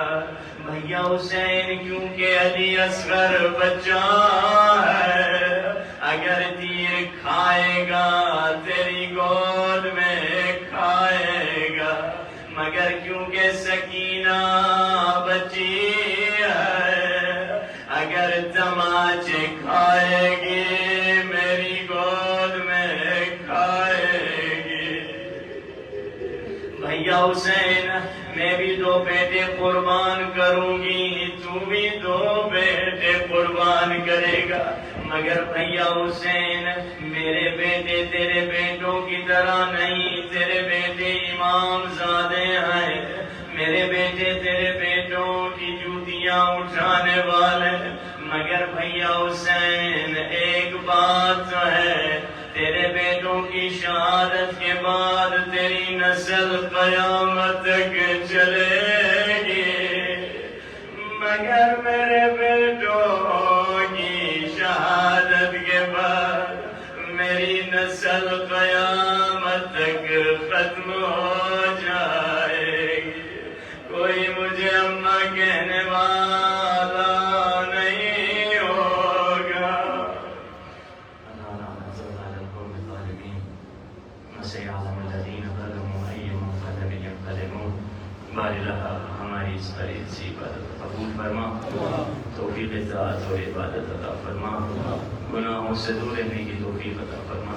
بھیا حسین کیونکہ علی اصغر بچہ ہے، اگر تیر کھائے گا تیری گود میں کھائے گا، مگر کیونکہ سکینہ بچی ہے، اگر تماچے کھائے گی میری گود میں کھائے گی۔ بھیا حسین میں بھی 2 بیٹے قربان کروں گی، تو بھی 2 بیٹے قربان کرے گا، مگر بھیا حسین میرے بیٹے تیرے بیٹوں کی طرح نہیں، تیرے بیٹے امام زادے ہیں، میرے بیٹے تیرے بیٹوں کی جوتیاں اٹھانے والے، مگر بھیا حسین ایک بات تو ہے، تیرے بیٹوں کی شہادت کے بعد تیری نسل قیامت تک چلے گی، مگر میرے بیٹوں کی شہادت کے بعد میری نسل قیامت تک ختم ہو جائے گی، کوئی مجھے اماں کہنے والا نہیں ہوگا۔ ہماری اس قریب سی عبادت قبول فرما، توفیق اطاعت اور عبادت عطا فرما، گناہوں سے دور رہنے کی توفیق عطا فرما،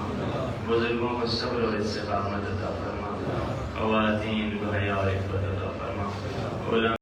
بزرگوں کو صبر اور استقامت عطا فرما، خواتین کو حیا اور عفت عطا فرما،